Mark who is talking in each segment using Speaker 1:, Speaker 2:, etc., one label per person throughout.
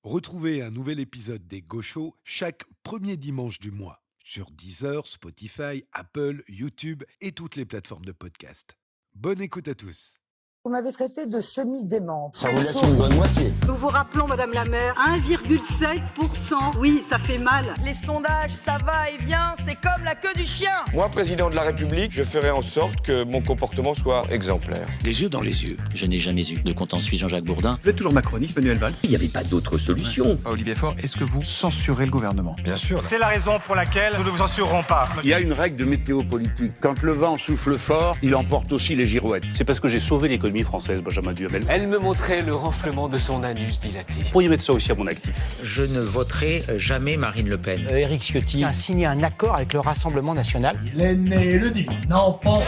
Speaker 1: Retrouvez un nouvel épisode des Gauchos chaque premier dimanche du mois sur Deezer, Spotify, Apple, YouTube et toutes les plateformes de podcast. Bonne écoute à tous.
Speaker 2: Vous m'avez traité de semi-démente.
Speaker 3: Ça vous laisse une bonne moitié.
Speaker 4: Nous vous rappelons, Madame la maire, 1,7%. Oui, ça fait mal.
Speaker 5: Les sondages, ça va et vient, c'est comme la queue du chien.
Speaker 6: Moi, président de la République, je ferai en sorte que mon comportement soit exemplaire.
Speaker 7: Des yeux dans les yeux.
Speaker 8: Je n'ai jamais eu de compte en suisse Jean-Jacques Bourdin.
Speaker 9: Vous êtes toujours macroniste, Manuel Valls.
Speaker 7: Il n'y avait pas d'autre solution.
Speaker 9: Olivier Faure, est-ce que vous censurez le gouvernement ?
Speaker 6: Bien sûr.
Speaker 10: C'est la raison pour laquelle nous ne vous censurerons pas.
Speaker 3: Il y a une règle de météo politique. Quand le vent souffle fort, il emporte aussi les girouettes.
Speaker 11: C'est parce que j'ai sauvé l'économie française, Benjamin Duhamel.
Speaker 12: Elle me montrait le renflement de son anus dilaté.
Speaker 11: Vous pourriez mettre ça aussi à mon actif.
Speaker 7: Je ne voterai jamais Marine Le Pen.
Speaker 13: Éric Ciotti a signé un accord avec le Rassemblement national.
Speaker 14: Il est né le divin enfant.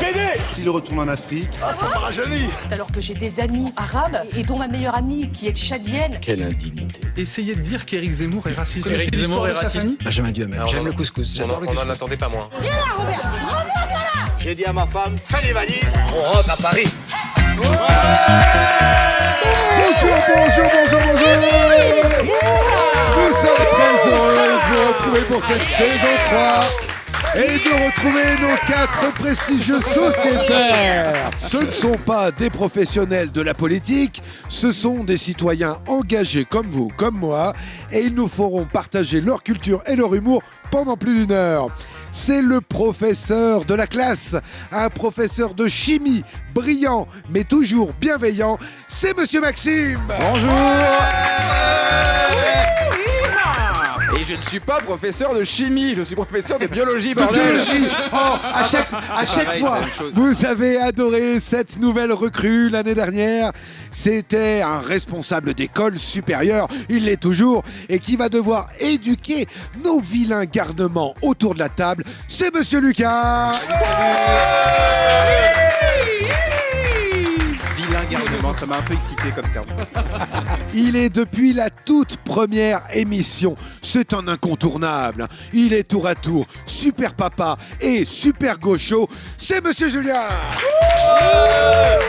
Speaker 15: S'il retourne en Afrique,
Speaker 14: ça me rajeunit.
Speaker 16: C'est alors que j'ai des amis arabes et dont ma meilleure amie qui est tchadienne.
Speaker 7: Quelle indignité.
Speaker 9: Essayez de dire qu'Éric Zemmour est raciste.
Speaker 11: Éric Zemmour est raciste.
Speaker 7: Benjamin Duhamel. J'aime le couscous.
Speaker 12: On n'en attendait pas moins.
Speaker 5: Viens là, Robert. Reviens, voilà.
Speaker 14: J'ai dit à ma femme, fais les valises, on rentre à Paris.
Speaker 1: Bonjour. Nous sommes très heureux de vous retrouver pour cette saison 3 et de retrouver nos 4 prestigieux sociétaires. Ce ne sont pas des professionnels de la politique, ce sont des citoyens engagés comme vous, comme moi, et ils nous feront partager leur culture et leur humour pendant plus d'1 heure. C'est le professeur de la classe, un professeur de chimie, brillant, mais toujours bienveillant, c'est Monsieur Maxime.
Speaker 17: Bonjour. Et je ne suis pas professeur de chimie, je suis professeur de biologie, bordel.
Speaker 1: Biologie. Oh, à chaque fois, vous avez adoré cette nouvelle recrue l'année dernière. C'était un responsable d'école supérieure, il l'est toujours, et qui va devoir éduquer nos vilains garnements autour de la table. C'est Monsieur Lucas.
Speaker 17: Vilain garnement, ça m'a un peu excité comme terme.
Speaker 1: Il est depuis la toute première émission. C'est un incontournable. Il est tour à tour super papa et super gaucho. C'est Monsieur Julien.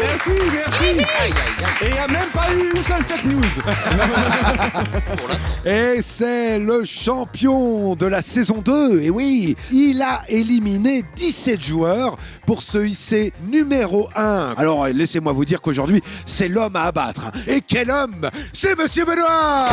Speaker 9: Merci. Et il n'y a même pas eu une seule fake news.
Speaker 1: Et c'est le champion de la saison 2. Et oui, il a éliminé 17 joueurs pour se hisser numéro 1. Alors laissez-moi vous dire qu'aujourd'hui, c'est l'homme à abattre. Et quel homme! C'est Monsieur Benoît.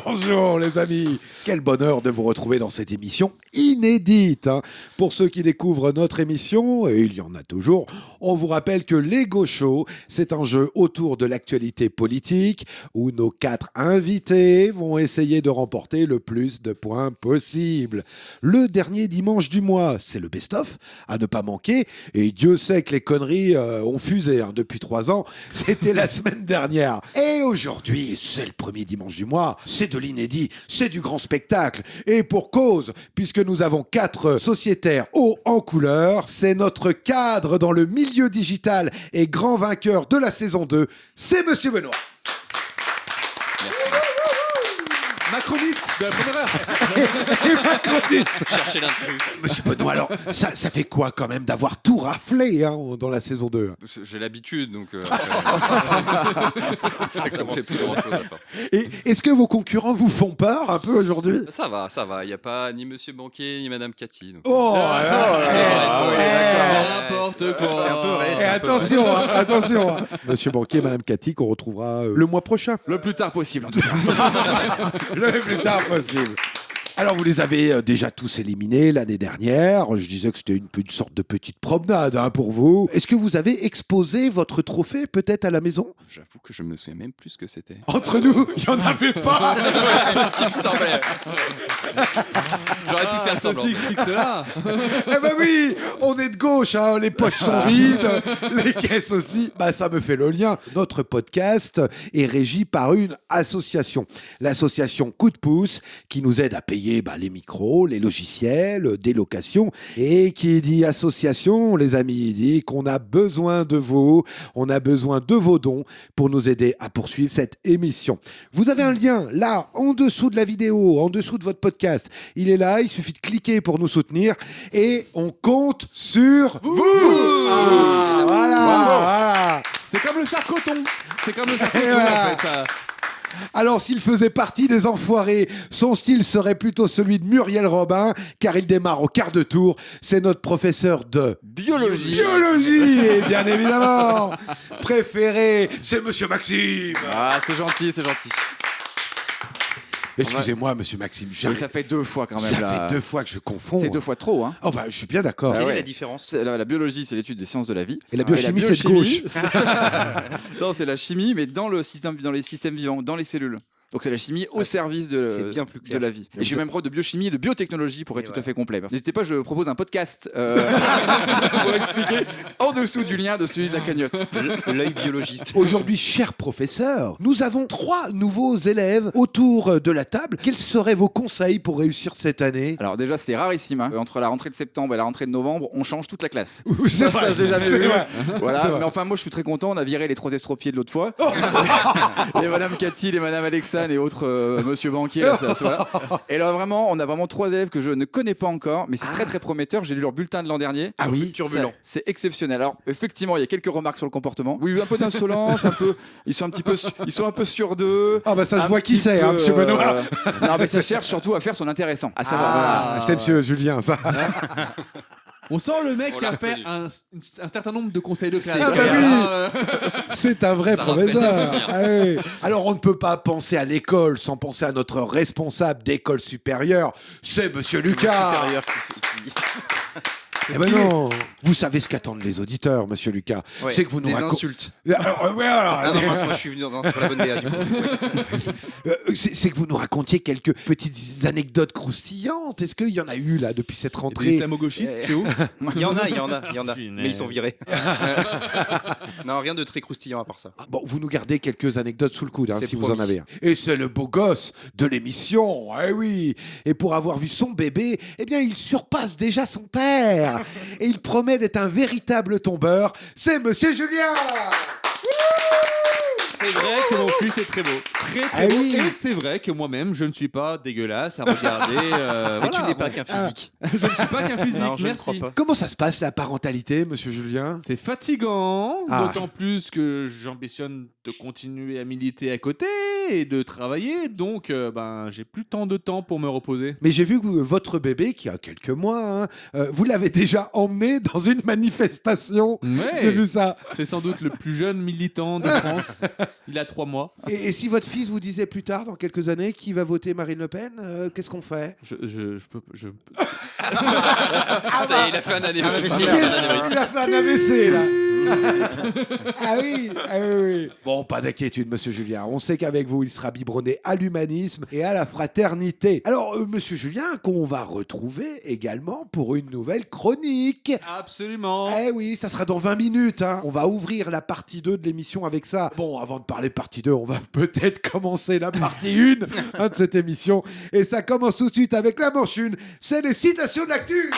Speaker 1: Bonjour les amis. Quel bonheur de vous retrouver dans cette émission inédite. Pour ceux qui découvrent notre émission, et il y en a toujours, on vous rappelle que les Gauchos, c'est un jeu autour de l'actualité politique où nos 4 invités vont essayer de remporter le plus de points possible. Le dernier dimanche du mois, c'est le best-of à ne pas manquer. Et Dieu sait que les conneries ont fusé depuis 3 ans. C'était la semaine dernière. Et aujourd'hui, c'est le premier dimanche du mois. C'est de l'inédit, c'est du grand spectacle. Et pour cause, puisque nous avons 4 sociétaires hauts en couleur, c'est notre cadre dans le milieu digital et grand vainqueur de la saison 2, c'est Monsieur Benoît.
Speaker 11: Merci.
Speaker 9: Macroniste de la première heure.
Speaker 1: Et macroniste.
Speaker 12: Cherchez l'intrus.
Speaker 1: Monsieur Benoît, alors, ça fait quoi quand même d'avoir tout raflé dans la saison 2 ?
Speaker 12: J'ai l'habitude, donc ça me fait plus grand-chose à faire.
Speaker 1: Et est-ce que vos concurrents vous font peur un peu aujourd'hui ?
Speaker 12: Ça va. Il n'y a pas ni Monsieur Banquier, ni Madame Cathy. Donc...
Speaker 17: N'importe quoi.
Speaker 1: C'est un peu vrai. Et attention, Monsieur Banquier, Madame Cathy, qu'on retrouvera le mois prochain.
Speaker 17: Le plus tard possible, en tout cas.
Speaker 1: Le plus tard possible. Alors, vous les avez déjà tous éliminés l'année dernière. Je disais que c'était une sorte de petite promenade pour vous. Est-ce que vous avez exposé votre trophée peut-être à la maison ?
Speaker 12: J'avoue que je me souviens même plus ce que c'était.
Speaker 1: Entre nous, il n'y en avait pas.
Speaker 12: C'est ce qui me semblait. J'aurais pu faire semblant.
Speaker 9: Ça explique cela.
Speaker 1: Eh ben oui, on est de gauche, les poches sont vides, les caisses aussi. Ça me fait le lien. Notre podcast est régi par une association. L'association Coup de Pouce, qui nous aide à payer les micros, les logiciels, des locations. Et qui dit association, les amis, dit qu'on a besoin de vous, on a besoin de vos dons pour nous aider à poursuivre cette émission. Vous avez un lien là, en dessous de la vidéo, en dessous de votre podcast. Il est là, il suffit de cliquer pour nous soutenir et on compte sur vous.
Speaker 9: le sarcoton. C'est comme le sarcoton,
Speaker 1: voilà.
Speaker 9: en fait, ça.
Speaker 1: Alors, s'il faisait partie des enfoirés, son style serait plutôt celui de Muriel Robin, car il démarre au quart de tour. C'est notre professeur de
Speaker 17: Biologie.
Speaker 1: Et bien évidemment, préféré, c'est Monsieur Maxime.
Speaker 17: Ah, c'est gentil, c'est gentil.
Speaker 1: Excusez-moi, Monsieur Maxime.
Speaker 17: Oui, ça fait 2 fois quand même.
Speaker 1: Ça
Speaker 17: là.
Speaker 1: fait 2 fois que je confonds.
Speaker 17: C'est 2 fois trop, hein.
Speaker 1: Oh bah, je suis bien d'accord.
Speaker 17: Ah ouais.
Speaker 11: la différence?
Speaker 17: La biologie, c'est l'étude des sciences de la vie.
Speaker 1: Et la biochimie, c'est de gauche.
Speaker 17: Non, c'est la chimie, mais dans les systèmes vivants, dans les cellules. Donc c'est la chimie au service de la vie. Et je suis même prof de biochimie et de biotechnologie pour être tout à fait complet. N'hésitez pas, je propose un podcast pour expliquer en dessous du lien de celui de la cagnotte.
Speaker 11: L'œil biologiste.
Speaker 1: Aujourd'hui, cher professeur, nous avons 3 nouveaux élèves autour de la table. Quels seraient vos conseils pour réussir cette année?
Speaker 17: Alors déjà, c'est rarissime. Hein. Entre la rentrée de septembre et la rentrée de novembre, on change toute la classe.
Speaker 1: C'est vrai,
Speaker 17: ça, je l'ai jamais vu.
Speaker 1: vrai.
Speaker 17: Voilà. Mais enfin, moi, je suis très content. On a viré les 3 estropiés de l'autre fois. Et Madame Cathy, et Madame Alexandre et autres Monsieur Banquier. Là, voilà. Et là, vraiment, on a vraiment 3 élèves que je ne connais pas encore, mais c'est très très prometteur. J'ai lu leur bulletin de l'an dernier.
Speaker 1: Ah oui,
Speaker 17: turbulent. C'est exceptionnel. Alors, effectivement, il y a quelques remarques sur le comportement. Oui, un peu d'insolence, un peu. Ils sont un peu sûrs d'eux.
Speaker 1: Ah bah ça, je vois qui c'est, hein, Monsieur Benoît.
Speaker 17: Non, mais ça cherche surtout à faire son intéressant. À savoir.
Speaker 1: Ah, c'est Monsieur Julien, ça.
Speaker 9: On sent le mec qui a fait un certain nombre de conseils de classe.
Speaker 1: Ah bah oui. C'est un vrai professeur. Ah oui. Alors on ne peut pas penser à l'école sans penser à notre responsable d'école supérieure, c'est Monsieur Lucas. Eh ben non, vous savez ce qu'attendent les auditeurs, Monsieur Lucas.
Speaker 11: Ouais,
Speaker 1: c'est que vous nous
Speaker 11: des
Speaker 1: racontez.
Speaker 11: insultes.
Speaker 1: Ouais, alors,
Speaker 11: Ah non, moi je suis venu dans la bonne DA du coup.
Speaker 1: c'est que vous nous racontiez quelques petites anecdotes croustillantes. Est-ce qu'il y en a eu là depuis cette rentrée?
Speaker 9: Des islamo-gauchistes, c'est où?
Speaker 11: Il y en a. Mais ils sont virés. Non, rien de très croustillant à part ça.
Speaker 1: Bon, vous nous gardez quelques anecdotes sous le coude, hein,
Speaker 11: C'est
Speaker 1: si
Speaker 11: promis.
Speaker 1: vous en avez. Et c'est le beau gosse de l'émission, eh oui. Et pour avoir vu son bébé, eh bien, il surpasse déjà son père. Et il promet d'être un véritable tombeur. C'est Monsieur Julien.
Speaker 9: C'est vrai que mon fils est très beau. Très beau. Oui. Et c'est vrai que moi-même, je ne suis pas dégueulasse à regarder.
Speaker 11: Mais tu n'es pas qu'un physique.
Speaker 9: Je ne suis pas qu'un physique,
Speaker 11: Non, je ne
Speaker 9: merci.
Speaker 11: crois pas.
Speaker 1: Comment ça se passe, la parentalité, Monsieur Julien?
Speaker 9: C'est fatigant,
Speaker 1: Ah.
Speaker 9: d'autant plus que j'ambitionne de continuer à militer à côté et de travailler, donc j'ai plus tant de temps pour me reposer.
Speaker 1: Mais j'ai vu que votre bébé, qui a quelques mois, hein, vous l'avez déjà emmené dans une manifestation.
Speaker 9: Ouais.
Speaker 1: J'ai vu ça.
Speaker 9: C'est sans doute le plus jeune militant de France. Il a 3 mois.
Speaker 1: Et si votre fils vous disait plus tard, dans quelques années, qui va voter Marine Le Pen, qu'est-ce qu'on fait?
Speaker 12: Ça y est, il a fait un AVC.
Speaker 1: Il a fait un AVC, là. Ah oui, oui. Bon, pas d'inquiétude, Monsieur Julien. On sait qu'avec vous, il sera biberonné à l'humanisme et à la fraternité. Alors, Monsieur Julien, qu'on va retrouver également pour une nouvelle chronique.
Speaker 9: Absolument.
Speaker 1: Eh oui, ça sera dans 20 minutes. Hein. On va ouvrir la partie 2 de l'émission avec ça. Bon, avant de parler partie 2, on va peut-être commencer la partie 1 de cette émission. Et ça commence tout de suite avec la manche 1. C'est les citations de l'actu.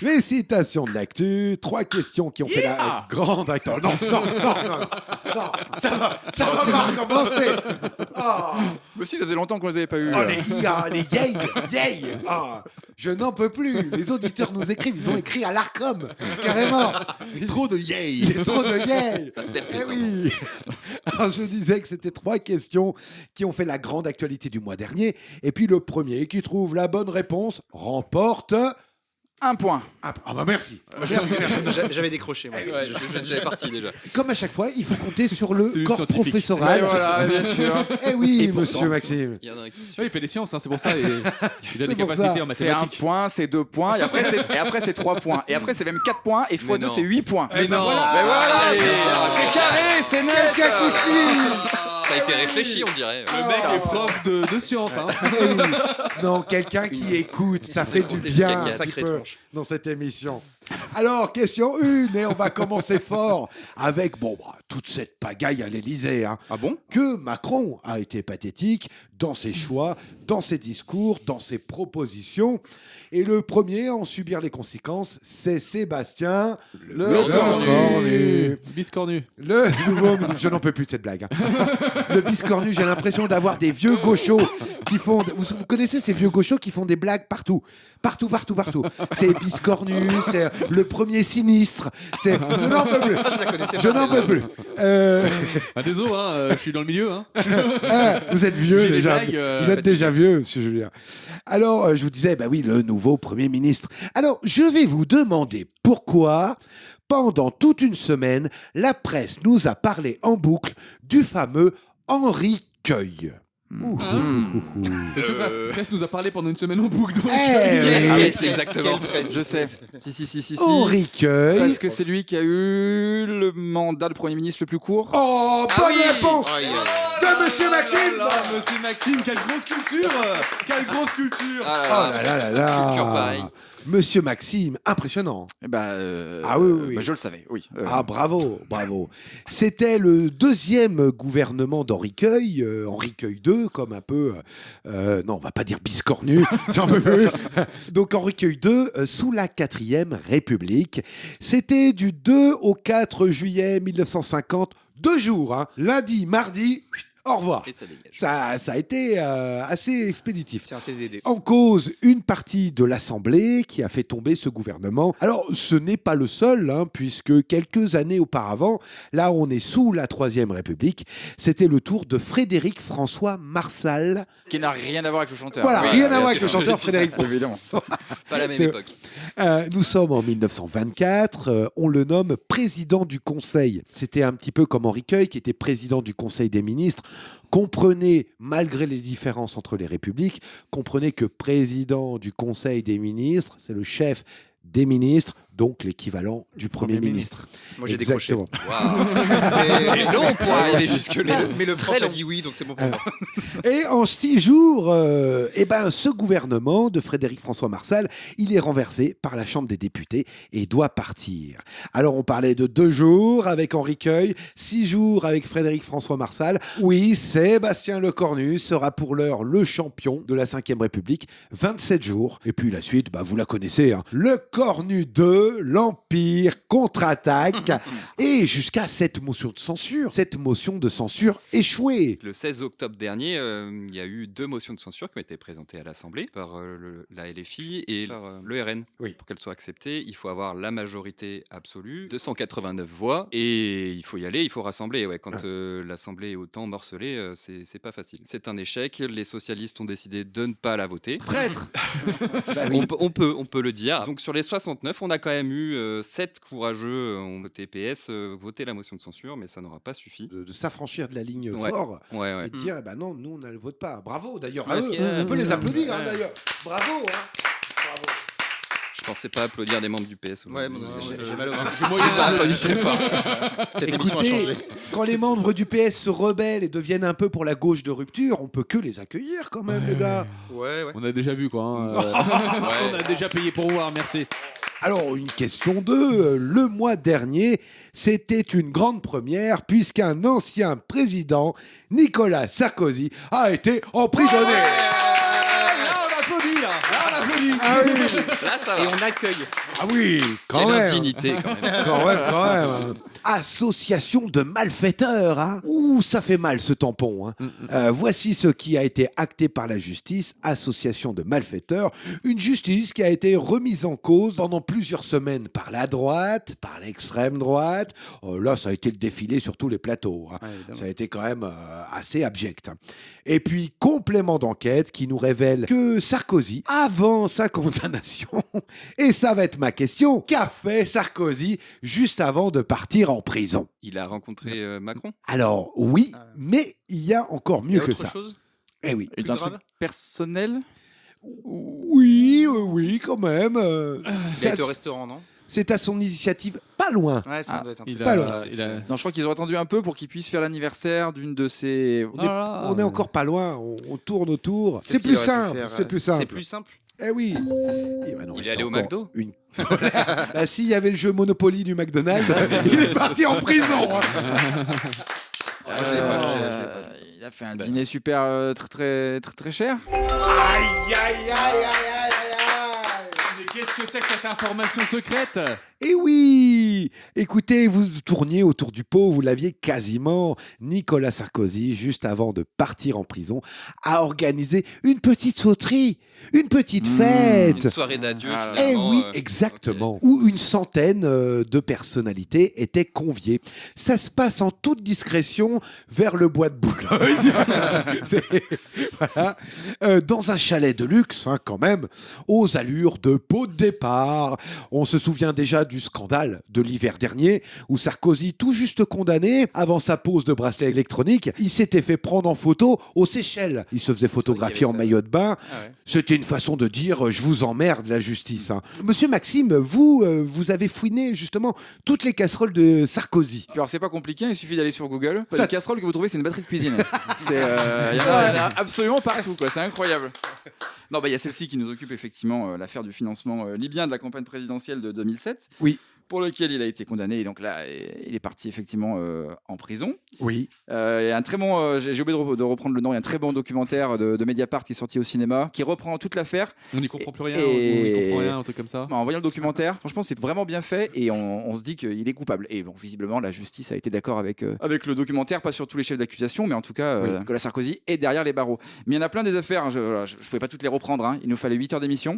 Speaker 1: Les citations de l'actu, 3 questions qui ont fait la grande... Attends, non, ça va pas recommencer.
Speaker 17: Mais si, ça faisait longtemps qu'on les avait pas eu.
Speaker 1: Oh, les yay. Je n'en peux plus. Les auditeurs nous écrivent, ils ont écrit à l'Arcom, carrément.
Speaker 9: Trop de yay.
Speaker 1: Il y a trop de yay.
Speaker 12: Ça perce
Speaker 1: Eh oui. Alors, je disais que c'était 3 questions qui ont fait la grande actualité du mois dernier. Et puis le premier qui trouve la bonne réponse remporte...
Speaker 17: 1 point.
Speaker 1: Ah bah merci.
Speaker 11: J'avais décroché. Moi.
Speaker 12: Ouais, j'avais parti déjà.
Speaker 1: Comme à chaque fois, il faut compter sur le
Speaker 9: C'est une
Speaker 1: corps
Speaker 9: scientifique.
Speaker 1: professoral.
Speaker 17: Ouais, voilà, bien sûr.
Speaker 1: Eh oui,
Speaker 17: Et pourtant,
Speaker 1: Monsieur Maxime.
Speaker 12: Il y en a un qui suit.
Speaker 9: Ouais, il fait des sciences, hein, c'est pour ça. Il a des
Speaker 1: C'est pour
Speaker 9: capacités
Speaker 1: ça.
Speaker 9: en
Speaker 17: C'est 1
Speaker 9: mathématiques.
Speaker 17: point, c'est 2 points, et après c'est 3 points. Et après c'est même 4 points, et x2
Speaker 12: non.
Speaker 17: c'est 8 points.
Speaker 1: Eh ben voilà.
Speaker 17: Mais voilà,
Speaker 12: Allez.
Speaker 17: c'est carré, c'est net.
Speaker 1: Quelqu'un qui suit.
Speaker 12: Ça a été réfléchi, on dirait.
Speaker 9: Le mec est prof de sciences. Hein.
Speaker 1: Eh oui. Non, quelqu'un qui écoute, ça fait du
Speaker 12: compter
Speaker 1: bien
Speaker 12: jusqu'à
Speaker 1: un
Speaker 12: quatre.
Speaker 1: petit
Speaker 11: Sacrée
Speaker 1: peu
Speaker 11: tronche.
Speaker 1: dans cette émission. Alors, question 1, et on va commencer fort avec toute cette pagaille à l'Élysée. Hein,
Speaker 17: Ah bon?
Speaker 1: que Macron a été pathétique dans ses choix, dans ses discours, dans ses propositions. Et le premier à en subir les conséquences, c'est Sébastien Lecornu.
Speaker 9: Biscornu.
Speaker 1: Le nouveau ministre. Je n'en peux plus de cette blague. Hein. Le biscornu, j'ai l'impression d'avoir des vieux gauchos qui font... Vous connaissez ces vieux gauchos qui font des blagues partout. Partout. C'est biscornu, c'est le premier sinistre. Je n'en peux plus. Je n'en peux plus.
Speaker 9: Désolé, je suis dans le milieu.
Speaker 1: Vous êtes vieux
Speaker 9: J'ai
Speaker 1: déjà.
Speaker 9: des blagues,
Speaker 1: Vous êtes déjà vieux, monsieur Julien. Alors, je vous disais, oui, le nouveau Premier ministre. Alors, je vais vous demander pourquoi, pendant toute une semaine, la presse nous a parlé en boucle du fameux Henri Queuille.
Speaker 9: C'est sûr que la presse nous a parlé pendant une semaine en boucle.
Speaker 17: Exactement. Je sais. Si.
Speaker 1: Henri Queuille.
Speaker 17: Parce que c'est lui qui a eu le mandat de Premier ministre le plus court.
Speaker 1: Oh, bonne réponse de Monsieur Maxime.
Speaker 9: Monsieur Maxime, quelle grosse culture. Quelle grosse culture.
Speaker 1: Oh là là.
Speaker 12: Culture pareille.
Speaker 1: Monsieur Maxime, impressionnant. Ah oui.
Speaker 17: Je le savais, oui.
Speaker 1: Bravo. C'était le deuxième gouvernement d'Henri Queuille, Henri Queuille II, comme un peu... non, on va pas dire biscornu, j'en peux plus. Donc Henri Queuille II, sous la 4e République. C'était du 2 au 4 juillet 1950, 2 jours, lundi, mardi... Au revoir.
Speaker 12: Et ça dégage.
Speaker 1: Ça a été assez expéditif.
Speaker 11: C'est un CDD.
Speaker 1: En cause, une partie de l'Assemblée qui a fait tomber ce gouvernement. Alors, ce n'est pas le seul, puisque quelques années auparavant, là on est sous la 3e République, c'était le tour de Frédéric François Marsal.
Speaker 17: Qui n'a rien à voir avec le chanteur.
Speaker 1: Voilà, rien à voir avec le chanteur Frédéric François.
Speaker 12: Pas la même époque.
Speaker 1: Nous sommes en 1924, on le nomme président du Conseil. C'était un petit peu comme Henri Queuille qui était président du Conseil des ministres. Comprenez, malgré les différences entre les républiques, comprenez que président du Conseil des ministres, c'est le chef des ministres, donc l'équivalent du Premier ministre.
Speaker 11: Moi j'ai décroché.
Speaker 12: Wow. C'était long pour arriver jusque-là.
Speaker 11: Mais le prof a dit oui, donc c'est bon pour moi.
Speaker 1: Et en 6 jours, ce gouvernement de Frédéric François Marsal, il est renversé par la Chambre des députés et doit partir. Alors on parlait de 2 jours avec Henri Queuille, 6 jours avec Frédéric François Marsal. Oui, Sébastien Lecornu sera pour l'heure le champion de la 5e République, 27 jours. Et puis la suite, vous la connaissez, Lecornu 2, l'Empire contre-attaque et jusqu'à cette motion de censure échouée.
Speaker 12: Le 16 octobre dernier, il y a eu 2 motions de censure qui ont été présentées à l'Assemblée par la LFI et par le RN.
Speaker 1: Oui.
Speaker 12: Pour qu'elles soient acceptées, il faut avoir la majorité absolue, 289 voix, et il faut y aller, il faut rassembler. Ouais, quand l'Assemblée est autant morcelée, c'est pas facile. C'est un échec, les socialistes ont décidé de ne pas la voter.
Speaker 9: Traître.
Speaker 12: On peut le dire. Donc sur les 69, on a quand même eu 7 courageux ont voté PS, voter la motion de censure, mais ça n'aura pas suffi.
Speaker 1: De s'affranchir de la ligne fort et de dire non, nous on ne le vote pas. Bravo d'ailleurs. On peut les applaudir d'ailleurs. Bravo.
Speaker 12: Je pensais pas applaudir des membres du PS.
Speaker 11: J'ai mal au ventre.
Speaker 12: J'ai moyen d'applaudir très fort.
Speaker 11: Cette émission a changé.
Speaker 1: Quand les membres du PS se rebellent et deviennent un peu pour la gauche de rupture, on peut que les accueillir quand même, les gars.
Speaker 11: Ouais.
Speaker 9: On a déjà vu On a déjà payé pour voir, merci.
Speaker 1: Alors, une question 2. Le mois dernier, c'était une grande première puisqu'un ancien président, Nicolas Sarkozy, a été emprisonné. Ah oui.
Speaker 12: Là, ça va.
Speaker 11: Et on accueille.
Speaker 1: Ah oui, quand
Speaker 12: Quelle
Speaker 1: même.
Speaker 12: indignité, quand même.
Speaker 1: Quand même. Association de malfaiteurs, Ouh, ça fait mal ce tampon, voici ce qui a été acté par la justice. Association de malfaiteurs. Une justice qui a été remise en cause pendant plusieurs semaines par la droite, par l'extrême droite. Là, ça a été le défilé sur tous les plateaux. Ça a été quand même assez abject. Et puis, complément d'enquête qui nous révèle que Sarkozy, avant sa condamnation, et ça va être ma question, qu'a fait Sarkozy juste avant de partir en prison?
Speaker 12: Il a rencontré Macron.
Speaker 1: Alors, oui, mais il y a encore mieux que ça.
Speaker 11: Chose
Speaker 1: Eh oui.
Speaker 17: Un truc personnel?
Speaker 1: Oui, quand même.
Speaker 11: Il a été au restaurant, non?
Speaker 1: C'est à son initiative, pas loin.
Speaker 11: Ouais, ça doit être un truc.
Speaker 1: Pas loin.
Speaker 17: Non, je crois qu'ils ont attendu un peu pour qu'il puisse faire l'anniversaire d'une de ses...
Speaker 1: On est encore pas loin, on tourne autour. C'est plus simple, c'est plus simple.
Speaker 11: C'est plus simple.
Speaker 1: Eh oui.
Speaker 12: Il est allé au McDo.
Speaker 1: S'il y avait le jeu Monopoly du McDonald's, il est parti en prison.
Speaker 17: Il a fait un dîner super très cher.
Speaker 1: Aïe.
Speaker 9: Mais qu'est-ce que c'est que cette information secrète?
Speaker 1: Et oui, écoutez, vous tourniez autour du pot, vous l'aviez quasiment. Nicolas Sarkozy, juste avant de partir en prison, a organisé une petite sauterie, une petite fête.
Speaker 12: Une soirée d'adieu,
Speaker 1: Eh
Speaker 12: finalement.
Speaker 1: oui, exactement. Où une centaine de personnalités étaient conviées. Ça se passe en toute discrétion vers le bois de Boulogne. Voilà. Dans un chalet de luxe, quand même, aux allures de pot de départ. On se souvient déjà du scandale de l'hiver dernier, où Sarkozy, tout juste condamné, avant sa pose de bracelet électronique, il s'était fait prendre en photo aux Seychelles. Il se faisait photographier en maillot de bain. C'était une façon de dire « je vous emmerde, la justice ». Monsieur Maxime, vous avez fouiné justement toutes les casseroles de Sarkozy.
Speaker 17: Alors c'est pas compliqué, il suffit d'aller sur Google. La casserole que vous trouvez, c'est une batterie de cuisine. Il y en a absolument partout, quoi. C'est incroyable. Non, il y a celle-ci qui nous occupe effectivement, l'affaire du financement libyen de la campagne présidentielle de 2007.
Speaker 1: Oui.
Speaker 17: Pour lequel il a été condamné. Et donc là, il est parti effectivement en prison.
Speaker 1: Oui.
Speaker 17: Il y a un très bon, j'ai oublié de reprendre le nom, il y a un très bon documentaire de Mediapart qui est sorti au cinéma, qui reprend toute l'affaire.
Speaker 9: On n'y comprend plus rien, on n'y comprend rien, un truc comme ça.
Speaker 17: En voyant le documentaire, franchement, c'est vraiment bien fait et on se dit qu'il est coupable. Et bon, visiblement, la justice a été d'accord avec le documentaire, pas sur tous les chefs d'accusation, mais en tout cas, Nicolas Sarkozy est derrière les barreaux. Mais il y en a plein des affaires, je ne pouvais pas toutes les reprendre, il nous fallait 8 heures d'émission.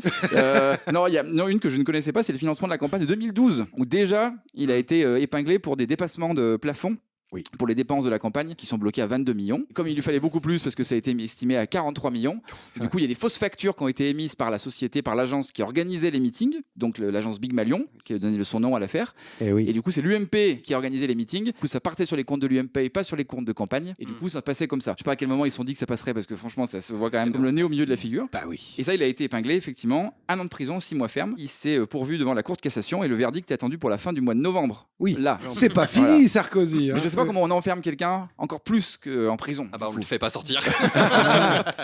Speaker 17: Non, il y a une que je ne connaissais pas, c'est le financement de la campagne de 2012, où déjà, il a été épinglé pour des dépassements de plafond. Oui. Pour les dépenses de la campagne qui sont bloquées à 22 millions. Comme il lui fallait beaucoup plus parce que ça a été estimé à 43 millions, du coup il y a des fausses factures qui ont été émises par la société, par l'agence qui organisait les meetings, donc l'agence Big Malion, qui a donné son nom à l'affaire. Et du coup c'est l'UMP qui a organisé les meetings. Du coup ça partait sur les comptes de l'UMP et pas sur les comptes de campagne. Et du coup ça passait comme ça. Je sais pas à quel moment ils se sont dit que ça passerait parce que franchement ça se voit quand même comme le nez au milieu de la figure.
Speaker 1: Bah oui.
Speaker 17: Et ça il a été épinglé effectivement, 1 an de prison, 6 mois ferme. Il s'est pourvu devant la Cour de cassation et le verdict est attendu pour la fin du mois de novembre.
Speaker 1: Oui.
Speaker 17: Là.
Speaker 1: C'est pas fini Sarkozy.
Speaker 17: Mais je sais pas comment on enferme quelqu'un encore plus qu'en prison.
Speaker 12: Ah bah on le fait pas sortir.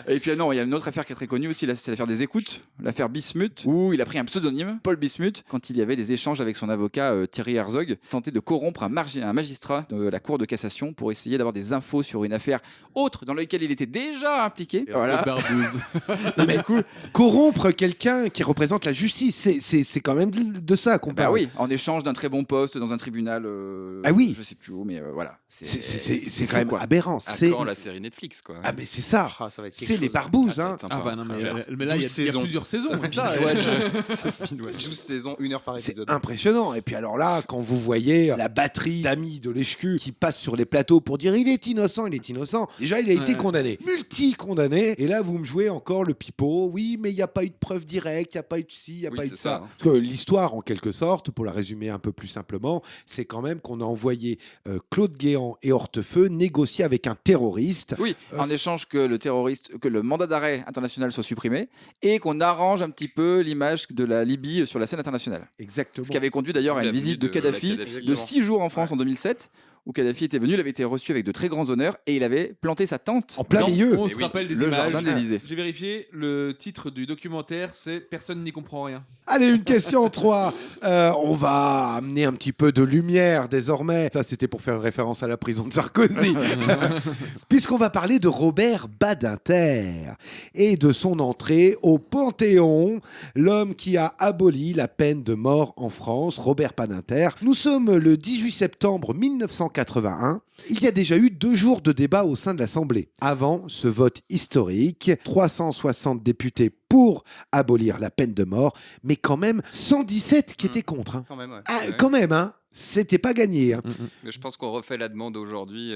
Speaker 17: Et puis non, il y a une autre affaire qui est très connue aussi, c'est l'affaire des écoutes, l'affaire Bismuth, où il a pris un pseudonyme, Paul Bismuth, quand il y avait des échanges avec son avocat Thierry Herzog, tenté de corrompre un magistrat de la Cour de cassation pour essayer d'avoir des infos sur une affaire autre dans laquelle il était déjà impliqué. Voilà.
Speaker 1: Mais du coup, corrompre quelqu'un qui représente la justice, c'est quand même de ça qu'on parle.
Speaker 17: Bah oui, en échange d'un très bon poste dans un tribunal.
Speaker 1: Ah oui.
Speaker 17: Je sais plus où, mais voilà.
Speaker 1: C'est quand même aberrant.
Speaker 12: C'est quand la série Netflix, quoi.
Speaker 1: Ah mais c'est ça.
Speaker 11: Ça va être quelque
Speaker 1: C'est
Speaker 11: chose.
Speaker 1: les barbouzes.
Speaker 9: Ah bah non, mais là il y a plusieurs saisons, c'est ça.
Speaker 11: 12 saisons, 1 heure par
Speaker 1: C'est
Speaker 11: épisode.
Speaker 1: impressionnant. Et puis alors là, quand vous voyez la batterie d'amis de l'EHQ qui passe sur les plateaux pour dire il est innocent, déjà il a été condamné, multi-condamné. Et là vous me jouez encore le pipeau. Oui, mais il n'y a pas eu de preuve directe, il n'y a pas eu de ci, il n'y a pas eu de ça. Parce que l'histoire, en quelque sorte, pour la résumer un peu plus simplement, c'est quand même qu'on a envoyé Claude Guéant et Hortefeux négocier avec un terroriste.
Speaker 17: Oui, en échange que le mandat d'arrêt international soit supprimé et qu'on arrange un petit peu l'image de la Libye sur la scène internationale.
Speaker 1: Exactement.
Speaker 17: Ce qui avait conduit d'ailleurs à une visite de Kadhafi de 6 jours en France en 2007. Où Kadhafi était venu, il avait été reçu avec de très grands honneurs et il avait planté sa tente
Speaker 1: en plein milieu.
Speaker 9: On se rappelle des
Speaker 17: le
Speaker 9: images.
Speaker 17: jardin d'Élysée.
Speaker 9: J'ai vérifié, le titre du documentaire, c'est Personne n'y comprend rien.
Speaker 1: Allez, une question en 3. On va amener un petit peu de lumière désormais. Ça, c'était pour faire une référence à la prison de Sarkozy. Puisqu'on va parler de Robert Badinter et de son entrée au Panthéon, l'homme qui a aboli la peine de mort en France, Robert Badinter. Nous sommes le 18 septembre 1981. Il y a déjà eu 2 jours de débat au sein de l'Assemblée. Avant ce vote historique, 360 députés pour abolir la peine de mort, mais quand même 117 qui étaient contre.
Speaker 11: Quand même, ouais.
Speaker 1: Quand même, hein. C'était pas gagné. Hein.
Speaker 12: Mais je pense qu'on refait la demande aujourd'hui.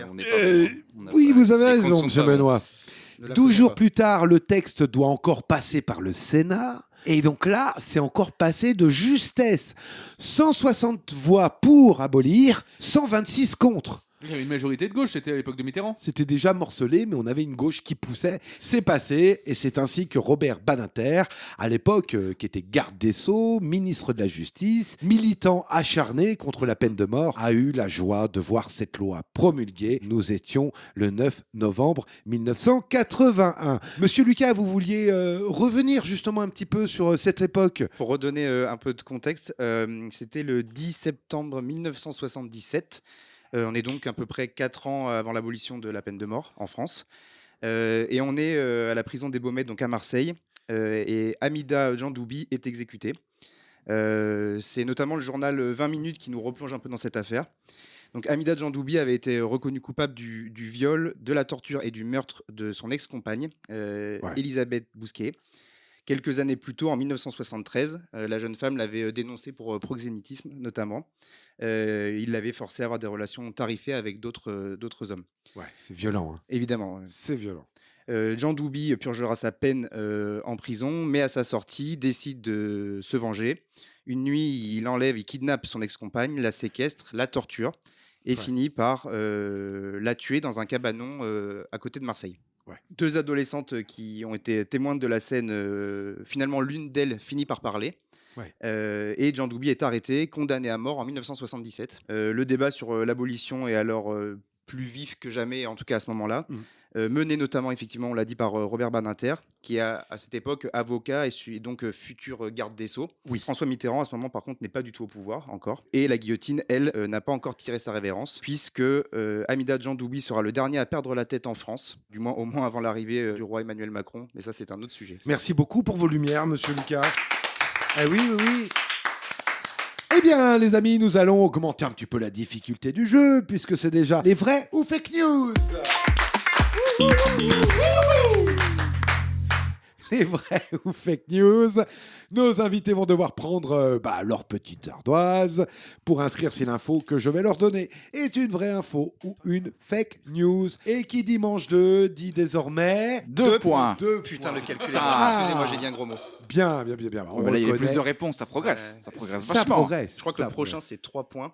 Speaker 12: On n'est pas
Speaker 1: oui, vous avez
Speaker 12: les
Speaker 1: raison,
Speaker 12: comptes
Speaker 1: M.
Speaker 12: sont
Speaker 1: Benoît. 12 jours plus tard, le texte doit encore passer par le Sénat. Et donc là, c'est encore passé de justesse. 160 voix pour abolir, 126 contre.
Speaker 9: Il y avait une majorité de gauche, c'était à l'époque de Mitterrand.
Speaker 1: C'était déjà morcelé, mais on avait une gauche qui poussait. C'est passé, et c'est ainsi que Robert Badinter, à l'époque, qui était garde des Sceaux, ministre de la Justice, militant acharné contre la peine de mort, a eu la joie de voir cette loi promulguée. Nous étions le 9 novembre 1981. Monsieur Lucas, vous vouliez revenir justement un petit peu sur cette époque?
Speaker 11: Pour redonner un peu de contexte, c'était le 10 septembre 1977. On est donc à peu près 4 ans avant l'abolition de la peine de mort en France. Et on est à la prison des Baumettes, donc à Marseille. Et Hamida Djandoubi est exécutée. C'est notamment le journal 20 minutes qui nous replonge un peu dans cette affaire. Donc Amida Djandoubi avait été reconnu coupable du viol, de la torture et du meurtre de son ex-compagne, Elisabeth Bousquet. Quelques années plus tôt, en 1973, la jeune femme l'avait dénoncé pour proxénétisme notamment. Il l'avait forcé à avoir des relations tarifées avec d'autres hommes.
Speaker 1: Ouais, c'est violent. Hein.
Speaker 11: Évidemment.
Speaker 1: C'est violent.
Speaker 11: Djandoubi purgera sa peine en prison, mais à sa sortie, décide de se venger. Une nuit, il kidnappe son ex-compagne, la séquestre, la torture et finit par la tuer dans un cabanon à côté de Marseille.
Speaker 1: Ouais.
Speaker 11: 2 adolescentes qui ont été témoins de la scène, finalement l'une d'elles finit par parler.
Speaker 1: Ouais.
Speaker 11: Et Djandoubi est arrêté, condamné à mort en 1977. Le débat sur l'abolition est alors plus vif que jamais, en tout cas à ce moment-là. Mené notamment, effectivement, on l'a dit, par Robert Badinter, qui est à cette époque avocat et donc futur garde des Sceaux.
Speaker 1: Oui.
Speaker 11: François Mitterrand, à ce moment, par contre, n'est pas du tout au pouvoir encore. Et la guillotine, elle, n'a pas encore tiré sa révérence, puisque Amida Djandoubi sera le dernier à perdre la tête en France, au moins avant l'arrivée du roi Emmanuel Macron. Mais ça, c'est un autre sujet.
Speaker 1: Merci beaucoup pour vos lumières, monsieur Lucas. Oui. Eh bien, les amis, nous allons augmenter un petit peu la difficulté du jeu, puisque c'est déjà les vrais ou fake news. Les vrais ou fake news. Nos invités vont devoir prendre leur petite ardoise pour inscrire si l'info que je vais leur donner est une vraie info ou une fake news. Et qui dit manche 2 dit désormais
Speaker 17: 2 points.
Speaker 11: Putain, le calcul est bon. Excusez-moi, j'ai dit un gros mot.
Speaker 1: Bien.
Speaker 17: Là, il y a plus de réponses, ça progresse. Ça progresse
Speaker 1: Ça
Speaker 17: vachement.
Speaker 1: progresse.
Speaker 11: Je crois que le prochain, c'est 3 points.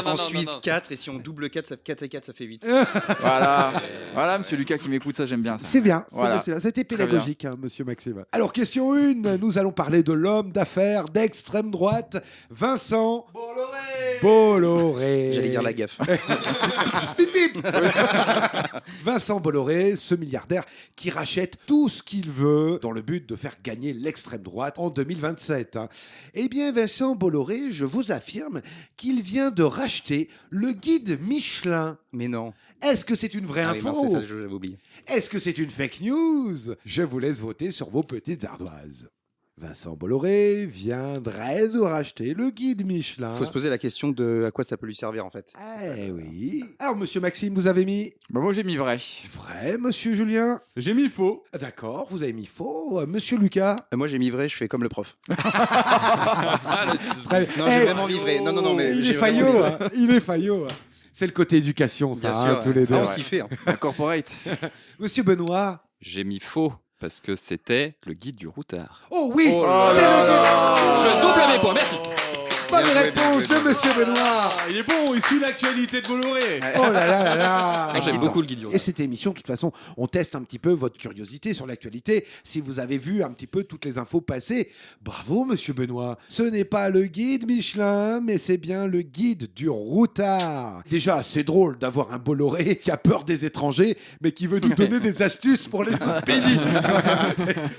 Speaker 11: Ensuite, 4. Et si on double 4, ça fait 4 et 4, ça fait 8.
Speaker 17: Voilà, monsieur Lucas qui m'écoute, ça j'aime bien. Ça.
Speaker 1: C'est bien,
Speaker 17: Voilà.
Speaker 1: c'est bien. C'était pédagogique, hein, monsieur Maxime. Alors, question 1, nous allons parler de l'homme d'affaires d'extrême droite, Vincent Bolloré.
Speaker 11: J'allais dire la gaffe.
Speaker 1: Bip, bip. Vincent Bolloré, ce milliardaire qui rachète tout ce qu'il veut dans le but de faire gagner l'extrême droite en 2027. Hein. Eh bien, Vincent Bolloré, je vous affirme qu'il vient de racheter le guide Michelin.
Speaker 11: Mais non.
Speaker 1: Est-ce que c'est une vraie info?
Speaker 11: Oui, c'est ça, j'avais oublié.
Speaker 1: Est-ce que c'est une fake news? Je vous laisse voter sur vos petites ardoises. Vincent Bolloré viendrait de racheter le guide Michelin.
Speaker 11: Il faut se poser la question de à quoi ça peut lui servir en fait.
Speaker 1: Eh oui. Alors, monsieur Maxime, vous avez mis...
Speaker 17: Moi, j'ai mis vrai.
Speaker 1: Vrai, monsieur Julien?
Speaker 9: J'ai mis faux.
Speaker 1: D'accord, vous avez mis faux. Monsieur Lucas?
Speaker 11: Moi, j'ai mis vrai, je fais comme le prof.
Speaker 1: Très...
Speaker 11: Non, j'ai vraiment mis vrai. Non, mais
Speaker 1: il est faillot. Hein. Il est faillot. C'est le côté éducation, ça,
Speaker 11: bien sûr,
Speaker 1: tous les deux.
Speaker 11: Ça, on s'y fait.
Speaker 17: La corporate.
Speaker 1: Monsieur Benoît?
Speaker 12: J'ai mis faux. Parce que c'était le guide du routard.
Speaker 1: Oh oui,
Speaker 17: c'est
Speaker 1: le guide.
Speaker 12: Je double mes points, merci.
Speaker 1: Bonne réponse de monsieur Benoît.
Speaker 9: Il est bon, il suit l'actualité de Bolloré.
Speaker 1: Oh là là là là.
Speaker 12: Moi, j'aime beaucoup le guide du
Speaker 1: Et
Speaker 12: routard.
Speaker 1: cette émission, de toute façon, on teste un petit peu votre curiosité sur l'actualité. Si vous avez vu un petit peu toutes les infos passer, bravo monsieur Benoît. Ce n'est pas le guide Michelin, mais c'est bien le guide du routard. Déjà, c'est drôle d'avoir un Bolloré qui a peur des étrangers, mais qui veut nous donner des astuces pour les autres pays.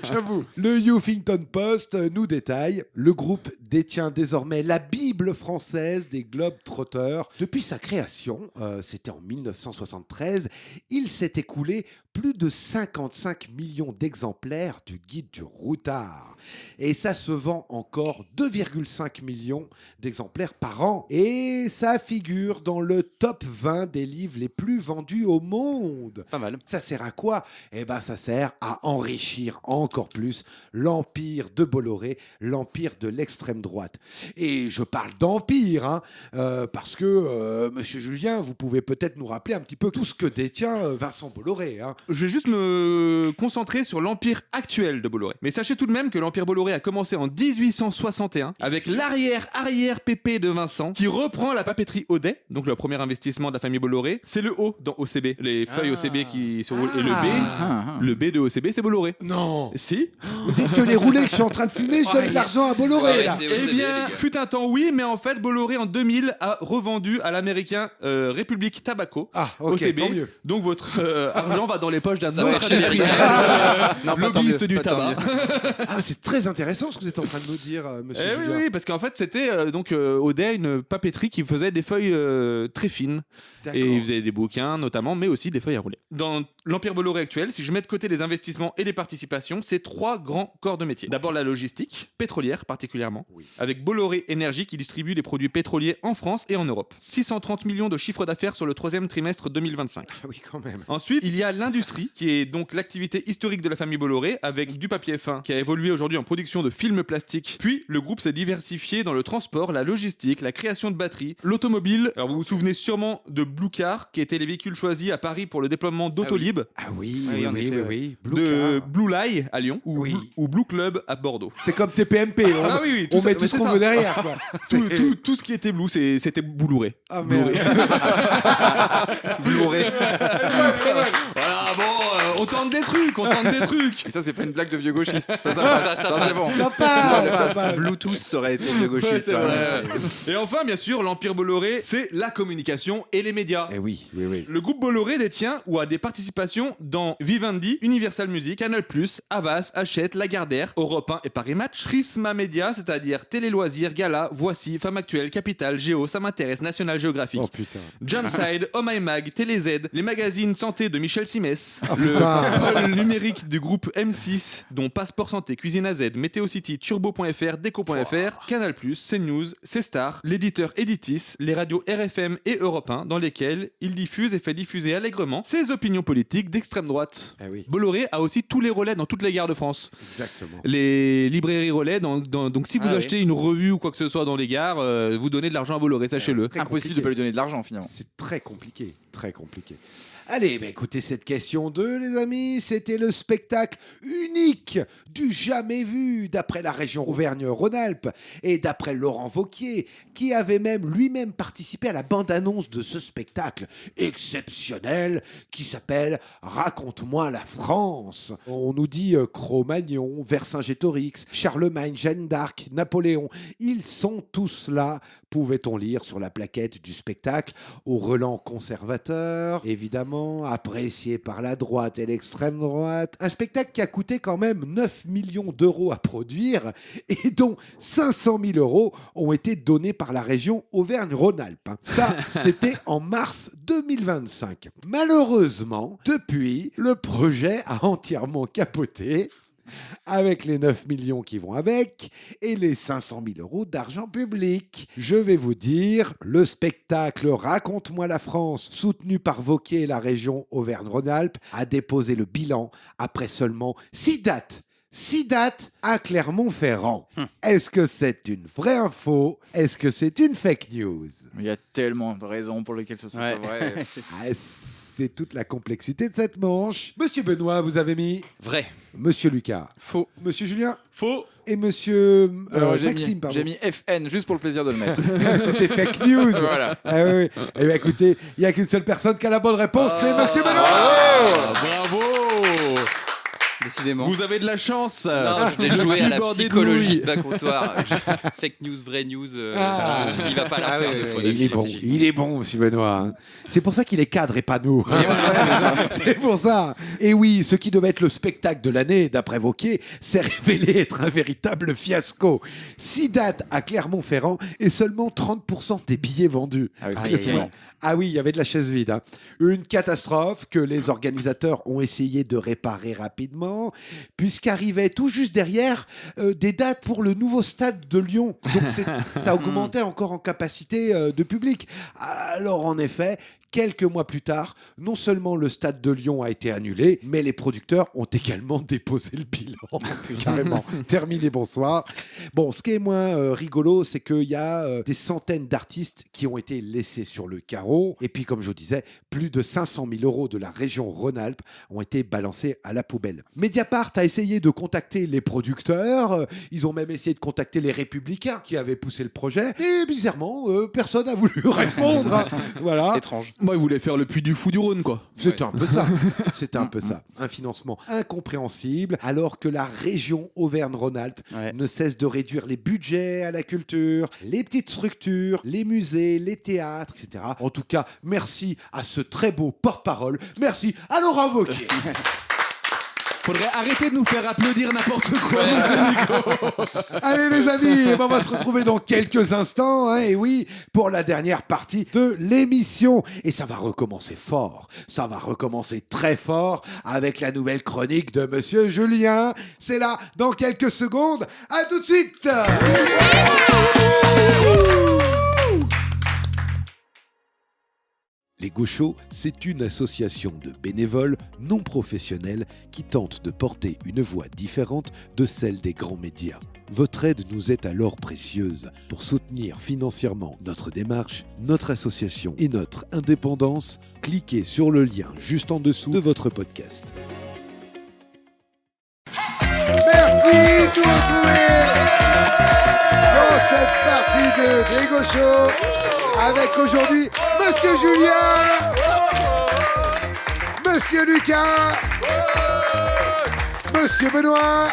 Speaker 1: J'avoue. Le Huffington Post nous détaille. Le groupe détient désormais la Bible française des Globetrotters. Depuis sa création, c'était en 1973, il s'est écoulé plus de 55 millions d'exemplaires du guide du routard. Et ça se vend encore 2,5 millions d'exemplaires par an. Et ça figure dans le top 20 des livres les plus vendus au monde.
Speaker 11: Pas mal.
Speaker 1: Ça sert à quoi? Eh ben, ça sert à enrichir encore plus l'empire de Bolloré, l'empire de l'extrême droite. Et je parle d'empire, hein, parce que, monsieur Julien, vous pouvez peut-être nous rappeler un petit peu tout ce que détient Vincent Bolloré. Hein.
Speaker 9: Je vais juste me concentrer sur l'empire actuel de Bolloré. Mais sachez tout de même que l'empire Bolloré a commencé en 1861 avec l'arrière pépé de Vincent qui reprend la papeterie Audet, donc le premier investissement de la famille Bolloré. C'est le O dans OCB, les feuilles OCB qui se roulent. Et le B de OCB, c'est Bolloré.
Speaker 1: Non.
Speaker 9: Si.
Speaker 1: Vous dites que les roulés que je suis en train de fumer, je donne de l'argent à Bolloré, là.
Speaker 9: Eh bien, fut un temps, oui, mais en fait, Bolloré en 2000 a revendu à l'américain République Tobacco, OCB.
Speaker 1: Tant mieux.
Speaker 9: Donc votre argent va dans les poches d'un
Speaker 12: Ça va
Speaker 9: autre
Speaker 12: chez
Speaker 9: industriel, lobbyiste du tabac.
Speaker 1: Ah, c'est très intéressant ce que vous êtes en train de nous dire, monsieur Julien.
Speaker 9: Oui, parce qu'en fait, c'était Audet, une papeterie qui faisait des feuilles très fines.
Speaker 1: D'accord.
Speaker 9: Et il faisait des bouquins notamment, mais aussi des feuilles à rouler. Dans l'Empire Bolloré actuel, si je mets de côté les investissements et les participations, c'est 3 grands corps de métier. D'abord la logistique, pétrolière particulièrement, avec Bolloré Énergie qui distribue les produits pétroliers en France et en Europe. 630 millions de chiffre d'affaires sur le 3e trimestre 2025.
Speaker 1: Ah oui, quand même.
Speaker 9: Ensuite, il y a l'industrie, qui est donc l'activité historique de la famille Bolloré, avec du papier fin, qui a évolué aujourd'hui en production de films plastiques. Puis, le groupe s'est diversifié dans le transport, la logistique, la création de batteries, l'automobile. Alors, vous vous souvenez sûrement de Blue Car, qui étaient les véhicules choisis à Paris pour le déploiement d'Autolib.
Speaker 1: Ah oui,
Speaker 9: De Blue Lie à Lyon, ou Blue Club à Bordeaux.
Speaker 1: C'est comme TPMP, on met tout ce qu'on veut derrière. Quoi.
Speaker 9: Tout ce qui était Blue, c'était Bolloré.
Speaker 1: Ah merde.
Speaker 17: Blu-ray.
Speaker 9: Voilà, bon, on tente des trucs.
Speaker 17: Et ça, c'est pas une blague de vieux gauchiste. Ça passe. Ça, c'est bon.
Speaker 1: Ça passe.
Speaker 11: Bluetooth, ça aurait été vieux gauchiste.
Speaker 9: Et enfin, bien sûr, l'Empire Bolloré, c'est la communication et les médias.
Speaker 1: Eh oui.
Speaker 9: Le groupe Bolloré détient ou a des participations dans Vivendi, Universal Music, Canal+, Havas, Hachette, Lagardère, Europe 1 et Paris Match, Prisma Média, c'est-à-dire Télé Loisirs, Gala, Voici, Femme Actuelle, Capital, Géo, Ça m'intéresse, National Geographic.
Speaker 1: Oh putain.
Speaker 9: John Side, Oh My Mag, Télé Z, les magazines santé de Michel Simès, le pôle numérique du groupe M6, dont Passeport Santé, Cuisine AZ, Météo City, Turbo.fr, Déco.fr, Canal+, CNews, C-Star, l'éditeur Editis, les radios RFM et Europe 1, dans lesquelles il diffuse et fait diffuser allègrement ses opinions politiques d'extrême droite.
Speaker 1: Eh oui.
Speaker 9: Bolloré a aussi tous les relais dans toutes les gares de France.
Speaker 1: Exactement.
Speaker 9: Les librairies relais, donc si vous achetez une revue ou quoi que ce soit dans les gares, vous donnez de l'argent à Bolloré, sachez-le.
Speaker 17: Impossible de pas lui donner de l'argent finalement.
Speaker 1: C'est très compliqué. Allez, écoutez cette question 2, les amis. C'était le spectacle unique du jamais vu, d'après la région Auvergne-Rhône-Alpes et d'après Laurent Wauquiez, qui avait même lui-même participé à la bande-annonce de ce spectacle exceptionnel qui s'appelle « Raconte-moi la France ». On nous dit Cro-Magnon, Vercingétorix, Charlemagne, Jeanne d'Arc, Napoléon. Ils sont tous là, pouvait-on lire sur la plaquette du spectacle, au relent conservateur, évidemment, apprécié par la droite et l'extrême droite. Un spectacle qui a coûté quand même 9 millions d'euros à produire et dont 500 000 euros ont été donnés par la région Auvergne-Rhône-Alpes. Ça, c'était en mars 2025. Malheureusement, depuis, le projet a entièrement capoté, avec les 9 millions qui vont avec et les 500 000 euros d'argent public. Je vais vous dire, le spectacle Raconte-moi la France, soutenu par Wauquiez et la région Auvergne-Rhône-Alpes, a déposé le bilan après seulement 6 dates. 6 dates à Clermont-Ferrand. Est-ce que c'est une vraie info? Est-ce que c'est une fake news?
Speaker 17: Il y a tellement de raisons pour lesquelles ce soit pas vrai.
Speaker 1: C'est toute la complexité de cette manche. Monsieur Benoît, vous avez mis
Speaker 12: vrai.
Speaker 1: Monsieur Lucas,
Speaker 17: faux.
Speaker 1: Monsieur Julien,
Speaker 9: faux.
Speaker 1: Et Monsieur
Speaker 17: j'ai
Speaker 1: Maxime, pardon.
Speaker 17: J'ai mis FN juste pour le plaisir de le mettre.
Speaker 1: C'était fake news.
Speaker 17: Voilà.
Speaker 1: Ah oui. Eh bien, écoutez, il n'y a qu'une seule personne qui a la bonne réponse, c'est Monsieur Benoît.
Speaker 9: Bravo.
Speaker 11: Décidément.
Speaker 9: Vous avez de la chance.
Speaker 12: Non, je l'ai joué à la psychologie de bas comptoir. Fake news, vraie news. Je me suis dit, il va pas la faire deux fois.
Speaker 1: Il est bon, Monsieur Benoît. Hein. C'est pour ça qu'il est cadre et pas nous. C'est pour ça. Et oui, ce qui devait être le spectacle de l'année, d'après Wauquiez, s'est révélé être un véritable fiasco. 6 dates à Clermont-Ferrand et seulement 30% des billets vendus. Ah oui, il y avait de la chaise vide. Hein. Une catastrophe que les organisateurs ont essayé de réparer rapidement, puisqu'arrivaient tout juste derrière des dates pour le nouveau stade de Lyon. Donc ça augmentait encore en capacité de public. Alors en effet, quelques mois plus tard, non seulement le stade de Lyon a été annulé, mais les producteurs ont également déposé le bilan. Carrément. Terminé, bonsoir. Bon, ce qui est moins rigolo, c'est qu'il y a des centaines d'artistes qui ont été laissés sur le carreau. Et puis, comme je vous disais, plus de 500 000 euros de la région Rhône-Alpes ont été balancés à la poubelle. Mediapart a essayé de contacter les producteurs. Ils ont même essayé de contacter les Républicains qui avaient poussé le projet. Et bizarrement, personne n'a voulu répondre. Hein. Voilà.
Speaker 11: Étrange.
Speaker 9: Moi, il voulait faire le puits du fou du Rhône, quoi.
Speaker 1: C'était un peu ça. C'était un peu ça. Un financement incompréhensible, alors que la région Auvergne-Rhône-Alpes ne cesse de réduire les budgets à la culture, les petites structures, les musées, les théâtres, etc. En tout cas, merci à ce très beau porte-parole. Merci à Laurent Wauquiez.
Speaker 9: Faudrait arrêter de nous faire applaudir n'importe quoi, monsieur Nico.
Speaker 1: Allez les amis, on va se retrouver dans quelques instants, hein, et oui, pour la dernière partie de l'émission. Et ça va recommencer fort, ça va recommencer très fort avec la nouvelle chronique de monsieur Julien. C'est là dans quelques secondes, à tout de suite. Les Gauchos, c'est une association de bénévoles non professionnels qui tente de porter une voix différente de celle des grands médias. Votre aide nous est alors précieuse pour soutenir financièrement notre démarche, notre association et notre indépendance. Cliquez sur le lien juste en dessous de votre podcast. Merci de nous retrouver dans cette partie de Les Gauchos avec aujourd'hui Monsieur Julien, Monsieur Lucas, Monsieur Benoît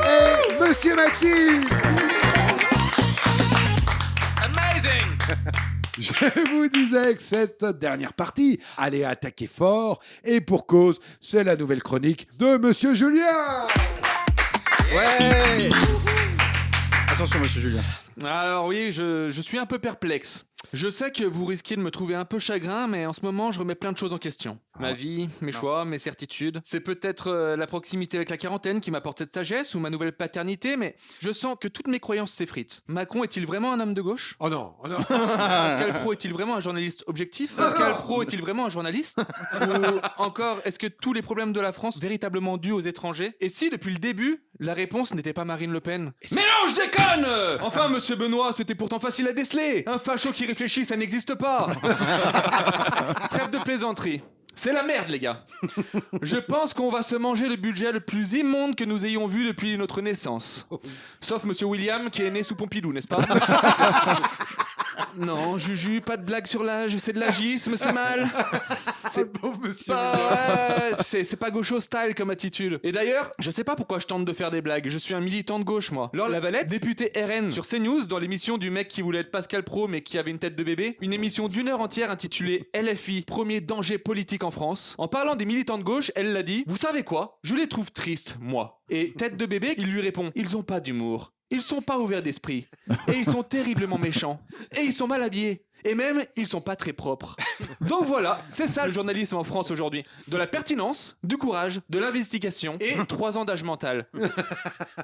Speaker 1: et Monsieur Maxime. Je vous disais que cette dernière partie allait attaquer fort et pour cause, c'est la nouvelle chronique de Monsieur Julien.
Speaker 17: Ouais. Attention, Monsieur Julien.
Speaker 9: Alors oui, je suis un peu perplexe. Je sais que vous risquez de me trouver un peu chagrin, mais en ce moment, je remets plein de choses en question. Ma vie, mes choix, mes certitudes. C'est peut-être la proximité avec la quarantaine qui m'apporte cette sagesse ou ma nouvelle paternité, mais je sens que toutes mes croyances s'effritent. Macron est-il vraiment un homme de gauche ?
Speaker 1: Oh non, oh non.
Speaker 9: Pascal Praud est-il vraiment un journaliste objectif ? Pascal Praud est-il vraiment un journaliste ? Ou encore, est-ce que tous les problèmes de la France véritablement dus aux étrangers ? Et si, depuis le début, la réponse n'était pas Marine Le Pen ? Mais non, je déconne ! Enfin, monsieur Benoît, c'était pourtant facile à déceler. Un facho qui réfléchit, ça n'existe pas. Trêve de plaisanterie. C'est la merde, les gars. Je pense qu'on va se manger le budget le plus immonde que nous ayons vu depuis notre naissance. Sauf monsieur William, qui est né sous Pompidou, n'est-ce pas ? Non, Juju, pas de blague sur l'âge, c'est de l'agisme, c'est mal. C'est
Speaker 1: bon, monsieur.
Speaker 9: C'est pas gaucho style comme attitude. Et d'ailleurs, je sais pas pourquoi je tente de faire des blagues, je suis un militant de gauche, moi. Laure Lavalette, députée RN sur CNews, dans l'émission du mec qui voulait être Pascal Praud mais qui avait une tête de bébé, une émission d'1 heure entière intitulée LFI, premier danger politique en France. En parlant des militants de gauche, elle l'a dit, vous savez quoi ? Je les trouve tristes, moi. Et tête de bébé, il lui répond, ils ont pas d'humour. Ils sont pas ouverts d'esprit. Et ils sont terriblement méchants. Et ils sont mal habillés. Et même, ils sont pas très propres. Donc voilà, c'est ça le journalisme en France aujourd'hui. De la pertinence, du courage, de l'investigation et 3 ans d'âge mental.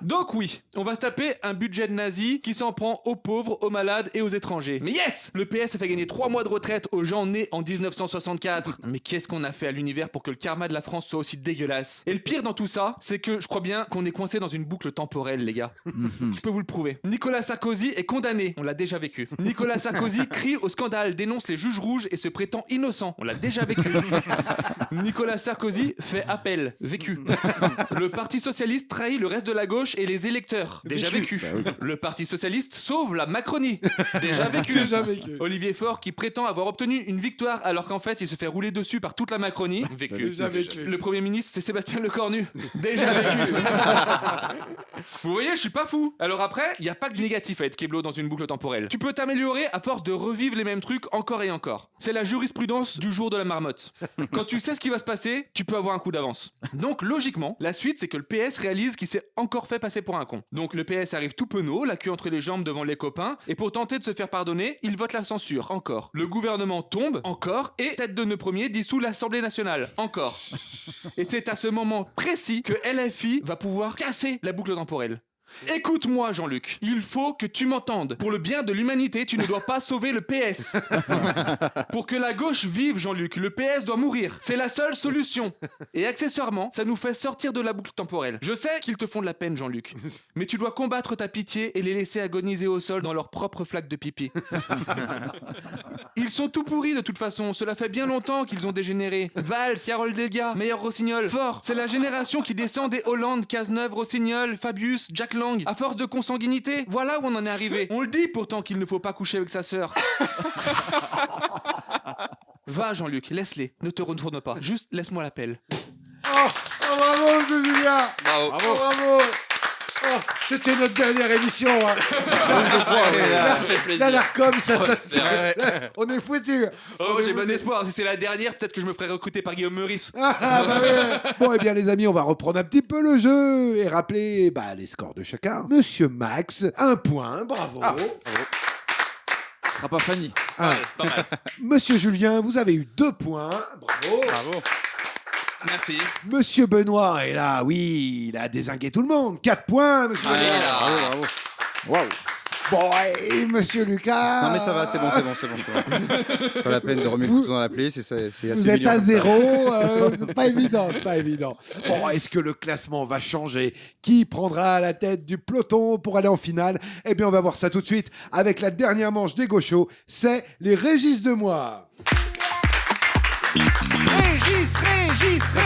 Speaker 9: Donc oui, on va se taper un budget de nazi qui s'en prend aux pauvres, aux malades et aux étrangers. Mais yes, le PS a fait gagner 3 mois de retraite aux gens nés en 1964. Mais qu'est-ce qu'on a fait à l'univers pour que le karma de la France soit aussi dégueulasse ? Et le pire dans tout ça, c'est que je crois bien qu'on est coincé dans une boucle temporelle, les gars. Je peux vous le prouver. Nicolas Sarkozy est condamné, on l'a déjà vécu. Nicolas Sarkozy crie au scandale, dénonce les juges rouges et se prétend innocent. On l'a déjà vécu. Nicolas Sarkozy fait appel. Vécu. Le Parti Socialiste trahit le reste de la gauche et les électeurs. Déjà vécu. Bah oui. Le Parti Socialiste sauve la Macronie. Déjà vécu. Déjà vécu. Olivier Faure qui prétend avoir obtenu une victoire alors qu'en fait il se fait rouler dessus par toute la Macronie. Vécu. Déjà vécu. Le Premier ministre c'est Sébastien Lecornu. Déjà vécu. Vous voyez, je suis pas fou. Alors après, il y a pas que du négatif à être kéblo dans une boucle temporelle. Tu peux t'améliorer à force de revivre les mêmes trucs encore et encore. C'est la jurisprudence du jour de la marmotte. Quand tu sais ce qui va se passer, tu peux avoir un coup d'avance. Donc logiquement, la suite c'est que le PS réalise qu'il s'est encore fait passer pour un con. Donc le PS arrive tout penaud, la queue entre les jambes devant les copains, et pour tenter de se faire pardonner, il vote la censure, encore. Le gouvernement tombe, encore, et tête de nœud premier dissout l'Assemblée nationale, encore. Et c'est à ce moment précis que LFI va pouvoir casser la boucle temporelle. Écoute-moi Jean-Luc, il faut que tu m'entendes. Pour le bien de l'humanité, tu ne dois pas sauver le PS. Pour que la gauche vive Jean-Luc, le PS doit mourir. C'est la seule solution. Et accessoirement, ça nous fait sortir de la boucle temporelle. Je sais qu'ils te font de la peine Jean-Luc, mais tu dois combattre ta pitié et les laisser agoniser au sol dans leur propre flaque de pipi. Ils sont tout pourris de toute façon, cela fait bien longtemps qu'ils ont dégénéré. Valls, Yarol Delga, Meyer Rossignol, Fort, c'est la génération qui descend des Hollande, Cazeneuve, Rossignol, Fabius, Jack Lang. À force de consanguinité, voilà où on en est arrivé. On le dit pourtant qu'il ne faut pas coucher avec sa sœur. Va Jean-Luc, laisse-les, ne te retourne pas, juste laisse-moi l'appel.
Speaker 1: Oh, bravo, monsieur Julien.
Speaker 12: Bravo.
Speaker 1: Bravo. Oh, c'était notre dernière émission. Hein. L'Alarcom, on est foutus.
Speaker 9: Oh, j'ai bon espoir. Si c'est la dernière, peut-être que je me ferai recruter par Guillaume Meurice.
Speaker 1: Bah ouais. Bon, eh bien, les amis, on va reprendre un petit peu le jeu et rappeler les scores de chacun. Monsieur Max, 1 point, bravo.
Speaker 17: Ce sera pas Fanny.
Speaker 9: Pas mal.
Speaker 1: Monsieur Julien, vous avez eu 2 points, bravo.
Speaker 9: Merci.
Speaker 1: Monsieur Benoît est là, oui, il a dézingué tout le monde. 4 points, monsieur Benoît.
Speaker 17: Bravo. Waouh.
Speaker 1: Bon, et monsieur Lucas.
Speaker 11: Non mais ça va, c'est bon. Pas la peine de remuer le couteau dans la plaie, c'est assez
Speaker 1: Vous êtes à
Speaker 11: humiliant.
Speaker 1: 0, c'est pas évident. Bon, est-ce que le classement va changer? Qui prendra la tête du peloton pour aller en finale? Eh bien, on va voir ça tout de suite avec la dernière manche des Gauchos. C'est les Régis de moi.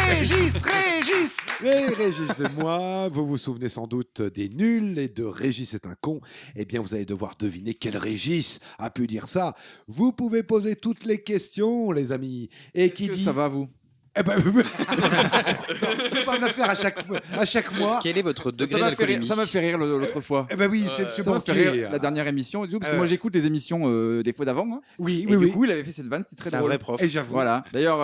Speaker 9: Régis.
Speaker 1: Les Régis de moi, vous vous souvenez sans doute des nuls et de Régis est un con. Eh bien, vous allez devoir deviner quel Régis a pu dire ça. Vous pouvez poser toutes les questions, les amis. Et qui dit...
Speaker 17: Ça va, vous?
Speaker 1: Eh ben, c'est pas une affaire à chaque mois.
Speaker 11: Quel est votre degré d'alcoolémie?
Speaker 17: Ça m'a fait rire l'autre fois.
Speaker 1: Eh ben oui, c'est monsieur
Speaker 17: Ça m'a fait
Speaker 1: Banquier.
Speaker 17: rire la dernière émission et tout, parce que moi j'écoute les émissions des fois d'avant. Hein.
Speaker 1: Oui,
Speaker 17: Et du coup, il avait fait cette vanne, c'était très
Speaker 11: C'est un
Speaker 17: drôle.
Speaker 11: vrai prof.
Speaker 1: Et j'avoue.
Speaker 17: Voilà. D'ailleurs,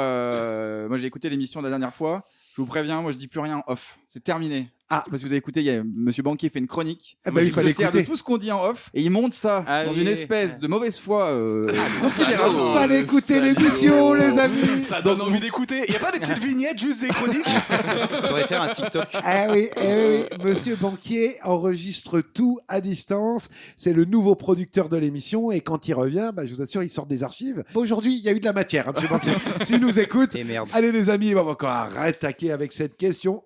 Speaker 17: moi j'ai écouté l'émission de la dernière fois. Je vous préviens, moi je dis plus rien en off. C'est terminé.
Speaker 1: Ah.
Speaker 17: Je sais pas si vous avez écouté, il y a Monsieur Banquier fait une chronique.
Speaker 1: Eh ben, il fallait
Speaker 17: se sert de
Speaker 1: écouter.
Speaker 17: tout ce qu'on dit en off et il monte ça dans une espèce de mauvaise foi considérable.
Speaker 1: Il fallait écouter l'émission, les amis.
Speaker 9: Ça donne envie d'écouter. Y a pas des petites vignettes, juste des chroniques?
Speaker 11: On devrait faire un TikTok.
Speaker 1: Eh oui. Monsieur Banquier enregistre tout à distance. C'est le nouveau producteur de l'émission et quand il revient, je vous assure, il sort des archives. Bon, aujourd'hui, il y a eu de la matière, monsieur Banquier. S'il nous écoute,
Speaker 11: Et merde.
Speaker 1: allez les amis, on va encore attaquer avec cette question.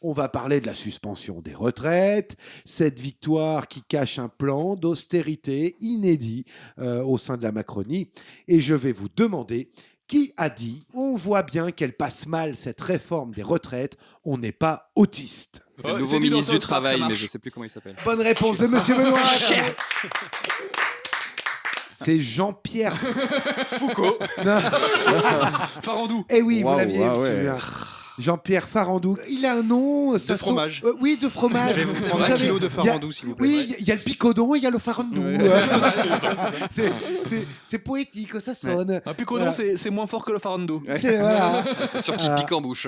Speaker 1: On va parler de la suspension des retraites, cette victoire qui cache un plan d'austérité inédit au sein de la Macronie. Et je vais vous demander qui a dit « On voit bien qu'elle passe mal cette réforme des retraites, on n'est pas autiste ».
Speaker 12: C'est le nouveau ministre du Travail, mais je sais plus comment il s'appelle.
Speaker 1: Bonne réponse de monsieur Benoît. C'est Jean-Pierre
Speaker 9: Foucault.
Speaker 1: Non.
Speaker 9: Farandou.
Speaker 1: Eh oui, vous
Speaker 17: Waouh,
Speaker 1: l'aviez,
Speaker 17: ah
Speaker 1: monsieur
Speaker 17: ouais.
Speaker 1: Julien. Jean-Pierre Farandou. Il a un nom.
Speaker 11: De fromage.
Speaker 1: Oui, de fromage.
Speaker 11: Je vais vous prendre
Speaker 1: Vous
Speaker 11: un
Speaker 1: savez,
Speaker 11: kilo de
Speaker 1: il y a-
Speaker 11: farandou, s'il vous plaît.
Speaker 1: Oui, il y a le picodon et il y a le farandou. C'est poétique, ça sonne.
Speaker 9: Un picodon, c'est moins fort que le farandou.
Speaker 1: Voilà.
Speaker 12: C'est sûr qu'il pique en bouche.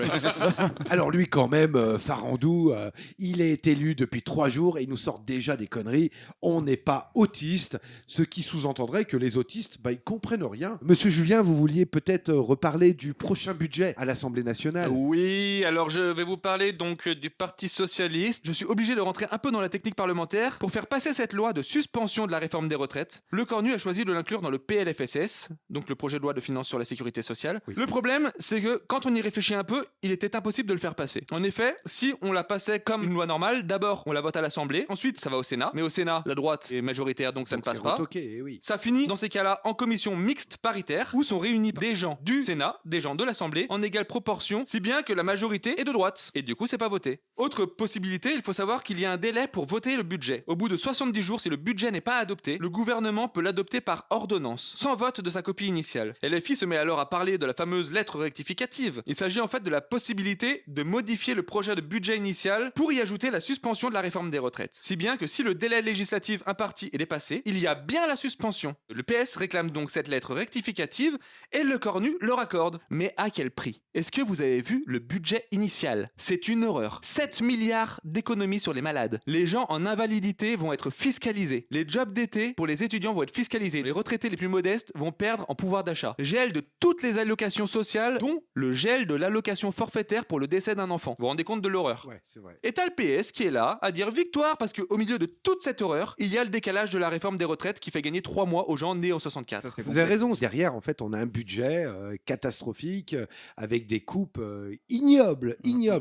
Speaker 1: Alors lui, quand même, Farandou, il est élu depuis 3 jours et il nous sort déjà des conneries. On n'est pas autiste, ce qui sous-entendrait que les autistes, ils comprennent rien. Monsieur Julien, vous vouliez peut-être reparler du prochain budget à l'Assemblée nationale.
Speaker 9: Oui, alors je vais vous parler donc du Parti Socialiste. Je suis obligé de rentrer un peu dans la technique parlementaire. Pour faire passer cette loi de suspension de la réforme des retraites, le Cornu a choisi de l'inclure dans le PLFSS, donc le projet de loi de finances sur la sécurité sociale. Oui. Le problème, c'est que quand on y réfléchit un peu, il était impossible de le faire passer. En effet, si on la passait comme une loi normale, d'abord on la vote à l'Assemblée, ensuite ça va au Sénat, mais au Sénat, la droite est majoritaire, donc ça ne passe pas.
Speaker 1: Retoqué, oui.
Speaker 9: Ça finit dans ces cas-là en commission mixte paritaire où sont réunis des gens du Sénat, des gens de l'Assemblée en égale proportion, si bien que la majorité est de droite. Et du coup, c'est pas voté. Autre possibilité, il faut savoir qu'il y a un délai pour voter le budget. Au bout de 70 jours, si le budget n'est pas adopté, le gouvernement peut l'adopter par ordonnance, sans vote de sa copie initiale. LFI se met alors à parler de la fameuse lettre rectificative. Il s'agit en fait de la possibilité de modifier le projet de budget initial pour y ajouter la suspension de la réforme des retraites. Si bien que si le délai législatif imparti est dépassé, il y a bien la suspension. Le PS réclame donc cette lettre rectificative et le Cornu leur accorde. Mais à quel prix? Est-ce que vous avez vu le budget initial? C'est une horreur. 7 milliards d'économies sur les malades. Les gens en invalidité vont être fiscalisés. Les jobs d'été pour les étudiants vont être fiscalisés. Les retraités les plus modestes vont perdre en pouvoir d'achat. Gel de toutes les allocations sociales, dont le gel de l'allocation forfaitaire pour le décès d'un enfant. Vous vous rendez compte de l'horreur?
Speaker 1: Ouais, c'est vrai.
Speaker 9: Et t'as le PS qui est là à dire victoire parce qu'au milieu de toute cette horreur, il y a le décalage de la réforme des retraites qui fait gagner 3 mois aux gens nés en 64.
Speaker 1: Ça, vous avez raison. Derrière, en fait, on a un budget catastrophique avec des coupes ignobles,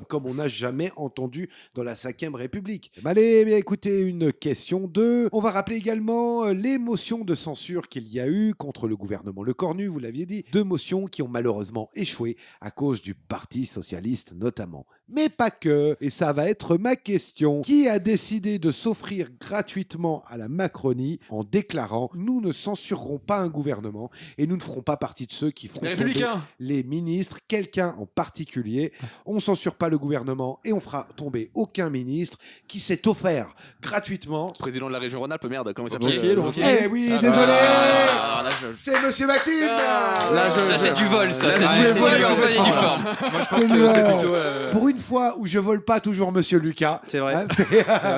Speaker 1: comme on n'a jamais entendu dans la 5e République. Allez, bien, écoutez, une question 2. On va rappeler également les motions de censure qu'il y a eu contre le gouvernement Le Cornu, vous l'aviez dit. 2 motions qui ont malheureusement échoué à cause du Parti Socialiste notamment. mais pas que. Et ça va être ma question. Qui a décidé de s'offrir gratuitement à la Macronie en déclarant « Nous ne censurerons pas un gouvernement et nous ne ferons pas partie de ceux qui feront
Speaker 9: Les
Speaker 1: tomber
Speaker 9: Républicains.
Speaker 1: les ministres, quelqu'un en particulier. On ne censure pas le gouvernement et on fera tomber aucun ministre qui s'est offert gratuitement. »
Speaker 9: Président de la région Rhône-Alpes, merde, comment il
Speaker 17: Wauquiez,
Speaker 9: s'appelle
Speaker 17: le Wauquiez.
Speaker 1: Eh oui,
Speaker 9: Ah,
Speaker 1: désolé.
Speaker 17: là,
Speaker 1: C'est Monsieur Maxime.
Speaker 12: Ça, c'est du vol, ça. C'est
Speaker 1: Ouais,
Speaker 12: du vol
Speaker 1: c'est
Speaker 12: en
Speaker 1: du
Speaker 12: bonne et
Speaker 1: vol.
Speaker 12: due forme.
Speaker 11: Moi, je pense
Speaker 1: C'est
Speaker 11: que
Speaker 1: le-
Speaker 11: c'est plutôt.
Speaker 1: Pour une fois où je vole pas toujours Monsieur Lucas.
Speaker 11: C'est vrai.
Speaker 1: Hein,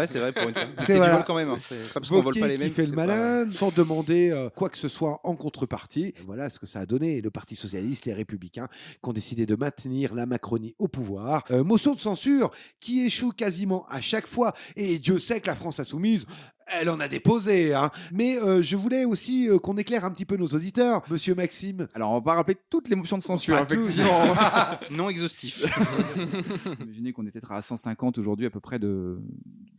Speaker 11: C'est vrai pour une fois.
Speaker 1: C'est
Speaker 11: C'est
Speaker 1: voilà.
Speaker 11: du vol quand même. Hein. C'est pas parce qu'on vole
Speaker 1: Wauquiez
Speaker 11: pas les
Speaker 1: qui
Speaker 11: mêmes.
Speaker 1: fait le
Speaker 11: c'est
Speaker 1: malin sans demander quoi que ce soit en contrepartie. Et voilà ce que ça a donné. Le Parti Socialiste, les Républicains qui ont décidé de maintenir la Macronie au pouvoir. Motion de censure qui échoue quasiment à chaque fois. Et Dieu sait que la France insoumise, elle en a déposé. Hein. Mais je voulais aussi qu'on éclaire un petit peu nos auditeurs. Monsieur Maxime.
Speaker 17: Alors, on va pas rappeler toutes les motions de censure,
Speaker 1: Pas toutes.
Speaker 17: effectivement.
Speaker 11: non exhaustif.
Speaker 17: Imaginez qu'on est peut-être à 150 aujourd'hui à peu près de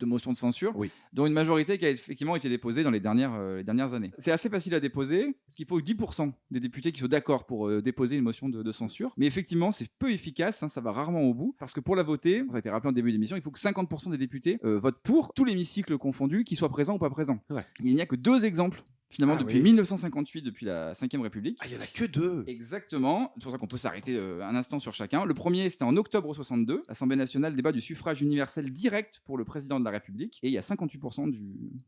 Speaker 17: motions de censure,
Speaker 1: Oui.
Speaker 17: dont une majorité qui a effectivement été déposée dans les dernières années. C'est assez facile à déposer, parce qu'il faut 10% des députés qui soient d'accord pour déposer une motion de censure. Mais effectivement, c'est peu efficace, hein, ça va rarement au bout, parce que pour la voter, ça a été rappelé en début d'émission, il faut que 50% des députés votent pour, tout l'hémicycle confondu, qu'ils soient présents ou pas présents.
Speaker 1: Ouais.
Speaker 17: Il n'y a que 2 exemples. Finalement, depuis 1958, depuis la Ve République.
Speaker 1: Ah, il n'y en a que 2.
Speaker 17: Exactement. C'est pour ça qu'on peut s'arrêter un instant sur chacun. Le premier, c'était en octobre 62. L'Assemblée nationale débat du suffrage universel direct pour le président de la République. Et il y a 58%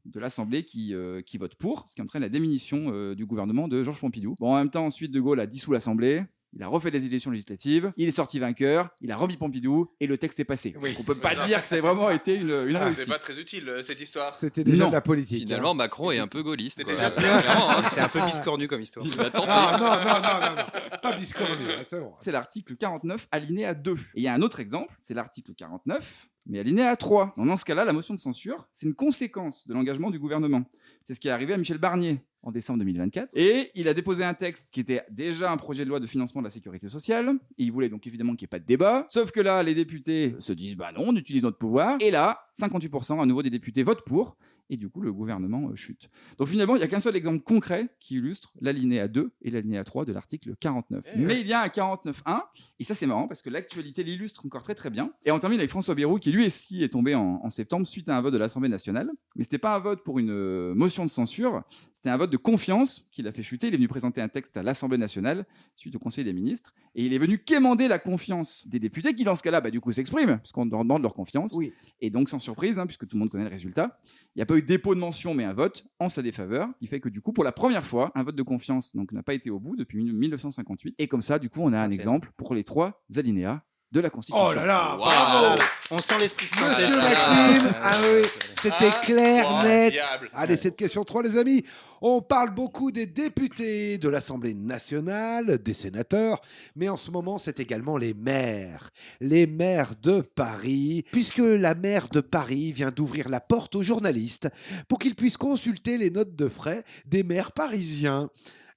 Speaker 17: de l'Assemblée qui vote pour, ce qui entraîne la démission du gouvernement de Georges Pompidou. Bon, en même temps, ensuite, De Gaulle a dissous l'Assemblée. Il a refait les élections législatives, il est sorti vainqueur, il a remis Pompidou et le texte est passé.
Speaker 1: Oui.
Speaker 17: Donc on peut pas dire que ça a vraiment été une réussite.
Speaker 10: C'est pas très utile cette histoire.
Speaker 1: C'était déjà
Speaker 17: Non.
Speaker 1: de la politique.
Speaker 12: Finalement,
Speaker 1: hein.
Speaker 12: Macron est un peu gaulliste.
Speaker 10: C'est
Speaker 12: quoi.
Speaker 10: déjà
Speaker 12: Clairement, hein.
Speaker 11: C'est un peu biscornu comme histoire.
Speaker 12: Il a tenté.
Speaker 1: Ah, non. Pas biscornu. hein, c'est bon.
Speaker 17: C'est l'article 49, alinéa 2. Et il y a un autre exemple, c'est l'article 49, mais alinéa 3. Dans ce cas-là, la motion de censure, c'est une conséquence de l'engagement du gouvernement. C'est ce qui est arrivé à Michel Barnier en décembre 2024. Et il a déposé un texte qui était déjà un projet de loi de financement de la sécurité sociale. Et il voulait donc évidemment qu'il n'y ait pas de débat. Sauf que là, les députés se disent « bah non, on utilise notre pouvoir ». Et là, 58% à nouveau des députés votent pour. Et du coup, le gouvernement chute. Donc finalement, il n'y a qu'un seul exemple concret qui illustre l'alinéa 2 et l'alinéa 3 de l'article 49. Mais il y a un 49.1, et ça c'est marrant parce que l'actualité l'illustre encore très très bien. Et on termine avec François Bayrou qui lui aussi est tombé en septembre suite à un vote de l'Assemblée nationale. Mais c'était pas un vote pour une motion de censure, c'était un vote de confiance qui l'a fait chuter. Il est venu présenter un texte à l'Assemblée nationale suite au Conseil des ministres. Et il est venu quémander la confiance des députés qui dans ce cas-là, du coup s'expriment, puisqu'on leur demande leur confiance.
Speaker 1: Oui.
Speaker 17: Et donc sans surprise, puisque tout le monde connaît le résultat, il n'y a pas eu dépôt de mention, mais un vote en sa défaveur, qui fait que du coup, pour la première fois, un vote de confiance n'a pas été au bout depuis 1958. Et comme ça, du coup, on a un exemple pour les 3 alinéas de la Constitution.
Speaker 1: Oh là là,
Speaker 12: Wow.
Speaker 1: bravo.
Speaker 11: On sent l'esprit de synthèse.
Speaker 1: Monsieur Maxime, ah oui, c'était clair, net.
Speaker 10: Diable.
Speaker 1: Allez, cette question 3, les amis. On parle beaucoup des députés, de l'Assemblée nationale, des sénateurs, mais en ce moment, c'est également les maires. Les maires de Paris, puisque la maire de Paris vient d'ouvrir la porte aux journalistes pour qu'ils puissent consulter les notes de frais des maires parisiens.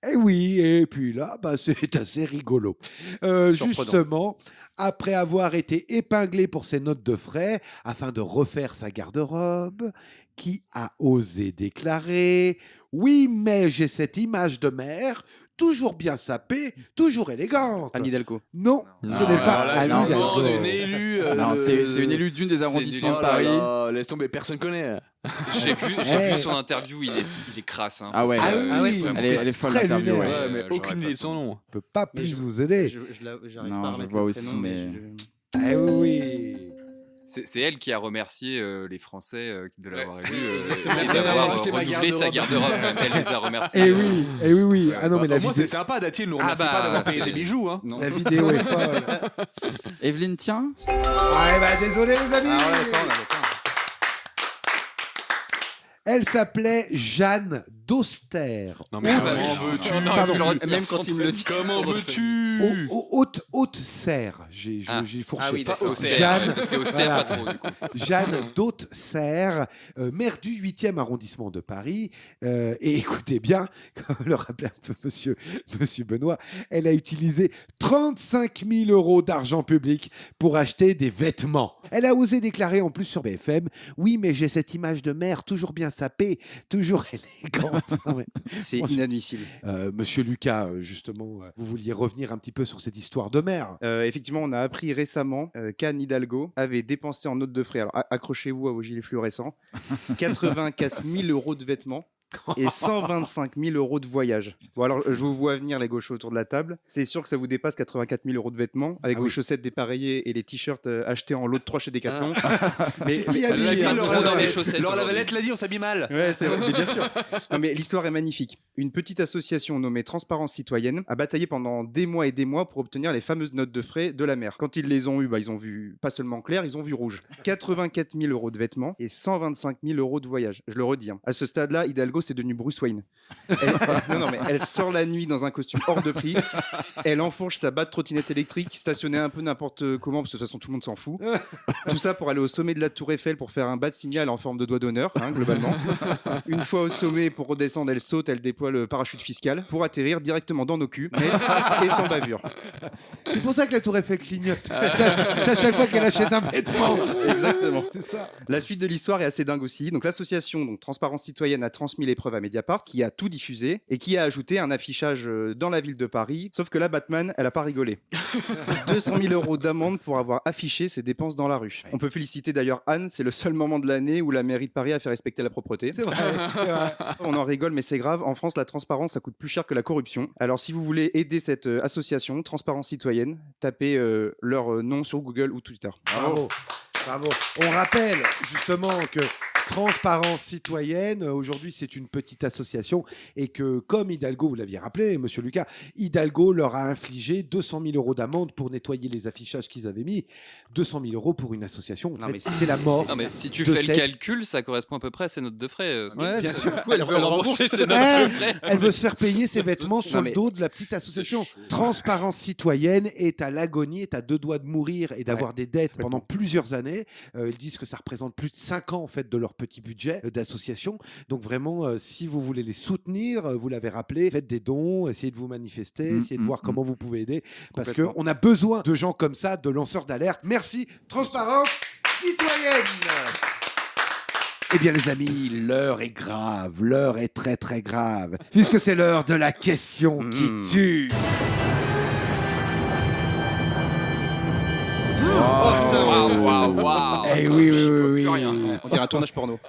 Speaker 1: Eh oui, et puis là, c'est assez rigolo. Justement, après avoir été épinglé pour ses notes de frais, afin de refaire sa garde-robe, qui a osé déclarer « Oui, mais j'ai cette image de mère, toujours bien sapée, toujours élégante. »
Speaker 11: Anne Hidalgo.
Speaker 1: Non, ce n'est pas Anne Hidalgo.
Speaker 9: Une élue.
Speaker 17: Non, c'est une élue d'une des arrondissements de Paris.
Speaker 9: Laisse tomber, personne connaît.
Speaker 12: J'ai vu son interview, il est crasse. Hein.
Speaker 17: Ah ouais,
Speaker 1: oui,
Speaker 12: vraiment.
Speaker 17: elle est folle
Speaker 1: très
Speaker 17: l'interview.
Speaker 1: lunaire.
Speaker 17: Ouais.
Speaker 9: Ouais, mais
Speaker 12: j'aurais
Speaker 9: aucune
Speaker 12: pas
Speaker 9: idée de son nom.
Speaker 1: Je peux pas plus vous aider.
Speaker 11: J'arrive
Speaker 17: Non,
Speaker 11: pas à
Speaker 17: je
Speaker 11: remettre
Speaker 17: vois
Speaker 11: le
Speaker 17: aussi,
Speaker 11: prénom,
Speaker 17: mais-
Speaker 1: Eh oui.
Speaker 12: C'est elle qui a remercié les Français de l'avoir élu
Speaker 9: Merci
Speaker 12: et
Speaker 9: d'avoir
Speaker 12: d'avoir
Speaker 9: acheté ma
Speaker 12: renouvelé sa
Speaker 9: garde-robe.
Speaker 12: garde-robe. Elle les a remerciés.
Speaker 1: Eh oui. Ah non, mais la
Speaker 9: Moi,
Speaker 1: vidéo,
Speaker 9: c'est sympa, Dati, elle nous
Speaker 12: Ah
Speaker 9: remercie
Speaker 12: bah,
Speaker 9: pas d'avoir payé
Speaker 12: c'est-
Speaker 9: ses bijoux. Hein.
Speaker 12: Non.
Speaker 1: la vidéo est folle.
Speaker 17: Evelyne, tiens.
Speaker 1: Désolé les amis.
Speaker 17: Ah ouais, d'accord.
Speaker 1: Elle s'appelait Jeanne d'Auster.
Speaker 9: Non, mais
Speaker 12: Ah bah
Speaker 9: comment
Speaker 12: oui.
Speaker 9: veux-tu
Speaker 12: Non,
Speaker 1: Pardon.
Speaker 12: tu le retiens
Speaker 11: Même
Speaker 12: sans
Speaker 11: quand il me le dit.
Speaker 9: Comment
Speaker 12: Sans
Speaker 9: veux-tu
Speaker 1: Haute-Serre. J'ai fourché.
Speaker 11: Ah oui,
Speaker 12: Pas
Speaker 11: d'accord.
Speaker 12: Auxerre,
Speaker 1: Jeanne,
Speaker 12: parce que Auxerre,
Speaker 1: voilà.
Speaker 12: pas trop, du coup.
Speaker 1: Jeanne d'Haute-Serre, maire du 8e arrondissement de Paris. Et écoutez bien, comme le rappelait un peu monsieur Benoît, elle a utilisé 35 000 euros d'argent public pour acheter des vêtements. Elle a osé déclarer en plus sur BFM « Oui, mais j'ai cette image de mère toujours bien sapée, toujours élégante. »
Speaker 11: C'est inadmissible.
Speaker 1: Monsieur Lucas, justement, vous vouliez revenir un petit petit peu sur cette histoire de mer.
Speaker 11: Effectivement, on a appris récemment qu'Anne Hidalgo avait dépensé en notes de frais, alors accrochez-vous à vos gilets fluorescents, 84 000 euros de vêtements et 125 000 euros de voyage. Bon, alors, je vous vois venir les gauchos autour de la table. C'est sûr que ça vous dépasse 84 000 euros de vêtements avec vos chaussettes dépareillées et les t-shirts achetés en lot de 3 chez Decathlon.
Speaker 9: Mais Laure Lavalette l'a dit, on s'habille mal.
Speaker 11: Ouais, c'est vrai, mais bien sûr. Non, mais l'histoire est magnifique. Une petite association nommée Transparence Citoyenne a bataillé pendant des mois et des mois pour obtenir les fameuses notes de frais de la mer. Quand ils les ont eues, ils ont vu pas seulement clair, ils ont vu rouge. 84 000 euros de vêtements et 125 000 euros de voyage. Je le redis. À ce stade-là, Hidalgo, c'est devenu Bruce Wayne. Mais elle sort la nuit dans un costume hors de prix. Elle enfourche sa batte trottinette électrique, stationnée un peu n'importe comment, parce que de toute façon, tout le monde s'en fout. Tout ça pour aller au sommet de la Tour Eiffel pour faire un bas de signal en forme de doigt d'honneur, globalement. Une fois au sommet, pour redescendre, elle saute, elle déploie le parachute fiscal pour atterrir directement dans nos culs, net et sans bavure.
Speaker 1: C'est pour ça que la Tour Eiffel clignote. C'est à chaque fois qu'elle achète un vêtement.
Speaker 11: Exactement.
Speaker 1: C'est ça.
Speaker 11: La suite de l'histoire est assez dingue aussi. Donc l'association Transparence Citoyenne a transmis l'épreuve à Mediapart, qui a tout diffusé et qui a ajouté un affichage dans la ville de Paris. Sauf que là, Batman, elle a pas rigolé. 200 000 euros d'amende pour avoir affiché ses dépenses dans la rue. On peut féliciter d'ailleurs Anne, c'est le seul moment de l'année où la mairie de Paris a fait respecter la propreté.
Speaker 1: C'est vrai, c'est vrai.
Speaker 11: On en rigole, mais c'est grave. En France, la transparence, ça coûte plus cher que la corruption. Alors si vous voulez aider cette association, Transparence Citoyenne, tapez leur nom sur Google ou Twitter.
Speaker 1: Bravo. Bravo. On rappelle justement que Transparence Citoyenne, aujourd'hui, c'est une petite association et que, comme Hidalgo, vous l'aviez rappelé, monsieur Lucas, Hidalgo leur a infligé 200 000 euros d'amende pour nettoyer les affichages qu'ils avaient mis. 200 000 euros pour une association, en fait, c'est la mort.
Speaker 12: Non, mais si tu fais le calcul, ça correspond à peu près à ses notes de frais.
Speaker 1: Ouais, bien sûr.
Speaker 12: Elle veut rembourser ses notes de frais.
Speaker 1: Elle veut se faire payer ses vêtements sur le dos de la petite association. Transparence Citoyenne est à l'agonie, est à 2 doigts de mourir et d'avoir des dettes pendant plusieurs années. Ils disent que ça représente plus de 5 ans en fait de leur petit budget d'association. Donc vraiment, si vous voulez les soutenir, vous l'avez rappelé, faites des dons, essayez de vous manifester, essayez de voir comment vous pouvez aider, parce qu'on a besoin de gens comme ça, de lanceurs d'alerte. Merci, Transparence Citoyenne. Eh bien les amis, l'heure est grave, l'heure est très très grave, puisque c'est l'heure de la question qui tue. Eh oui.
Speaker 11: On dirait un tournage porno.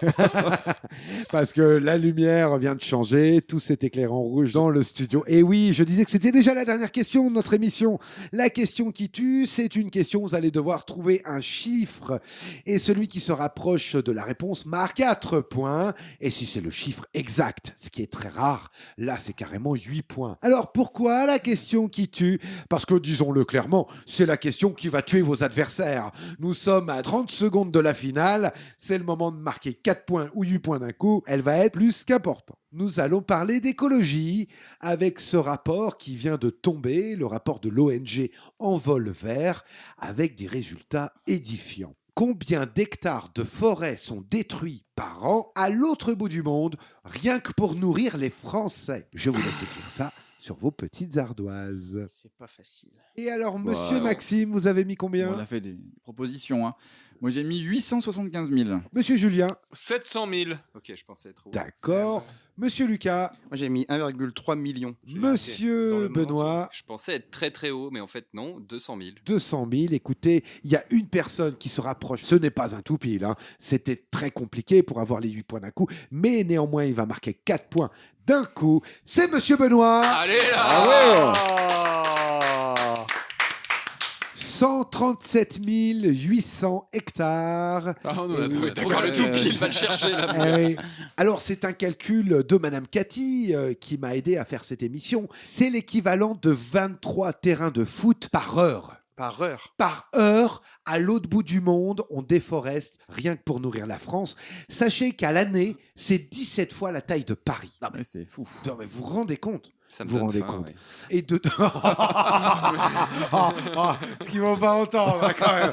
Speaker 1: Parce que la lumière vient de changer, tout s'est éclairé en rouge dans le studio. Et oui, je disais que c'était déjà la dernière question de notre émission. La question qui tue, c'est une question où vous allez devoir trouver un chiffre. Et celui qui se rapproche de la réponse marque 4 points. Et si c'est le chiffre exact, ce qui est très rare, là c'est carrément 8 points. Alors pourquoi la question qui tue? Parce que, disons-le clairement, c'est la question qui va tuer vos adversaires. Nous sommes à 30 secondes de la finale. C'est le moment de marquer 4 points ou 8 points d'un coup. Elle va être plus qu'importante. Nous allons parler d'écologie avec ce rapport qui vient de tomber, le rapport de l'ONG Envol Vert, avec des résultats édifiants. Combien d'hectares de forêts sont détruits par an à l'autre bout du monde, rien que pour nourrir les Français? Je vous laisse écrire ça sur vos petites ardoises.
Speaker 17: C'est pas facile.
Speaker 1: Et alors, monsieur Maxime, vous avez mis combien?
Speaker 17: On a fait des propositions. Moi, j'ai mis 875 000.
Speaker 1: Monsieur Julien?
Speaker 9: 700 000.
Speaker 12: Ok, je pensais être haut.
Speaker 1: D'accord. Monsieur Lucas?
Speaker 11: Moi, j'ai mis 1,3 million.
Speaker 1: Monsieur Benoît?
Speaker 12: Je pensais être très très haut, mais en fait non, 200 000.
Speaker 1: 200 000, écoutez, il y a une personne qui se rapproche. Ce n'est pas un tout pile, C'était très compliqué pour avoir les 8 points d'un coup, mais néanmoins, il va marquer 4 points d'un coup. C'est monsieur Benoît.
Speaker 12: Allez là
Speaker 1: 137 800 hectares.
Speaker 12: D'accord, le tout pile va le chercher là.
Speaker 1: Oui. Alors, c'est un calcul de Madame Cathy qui m'a aidé à faire cette émission. C'est l'équivalent de 23 terrains de foot par heure.
Speaker 11: Par heure.
Speaker 1: Par heure, à l'autre bout du monde, on déforeste rien que pour nourrir la France. Sachez qu'à l'année, c'est 17 fois la taille de Paris. Non, mais
Speaker 17: c'est fou.
Speaker 1: Non, mais vous vous rendez compte?
Speaker 12: Ça me
Speaker 1: vous
Speaker 12: donne
Speaker 1: rendez
Speaker 12: faim,
Speaker 1: compte?
Speaker 12: ouais.
Speaker 1: Et de... ce qu'ils vont pas entendre, quand même.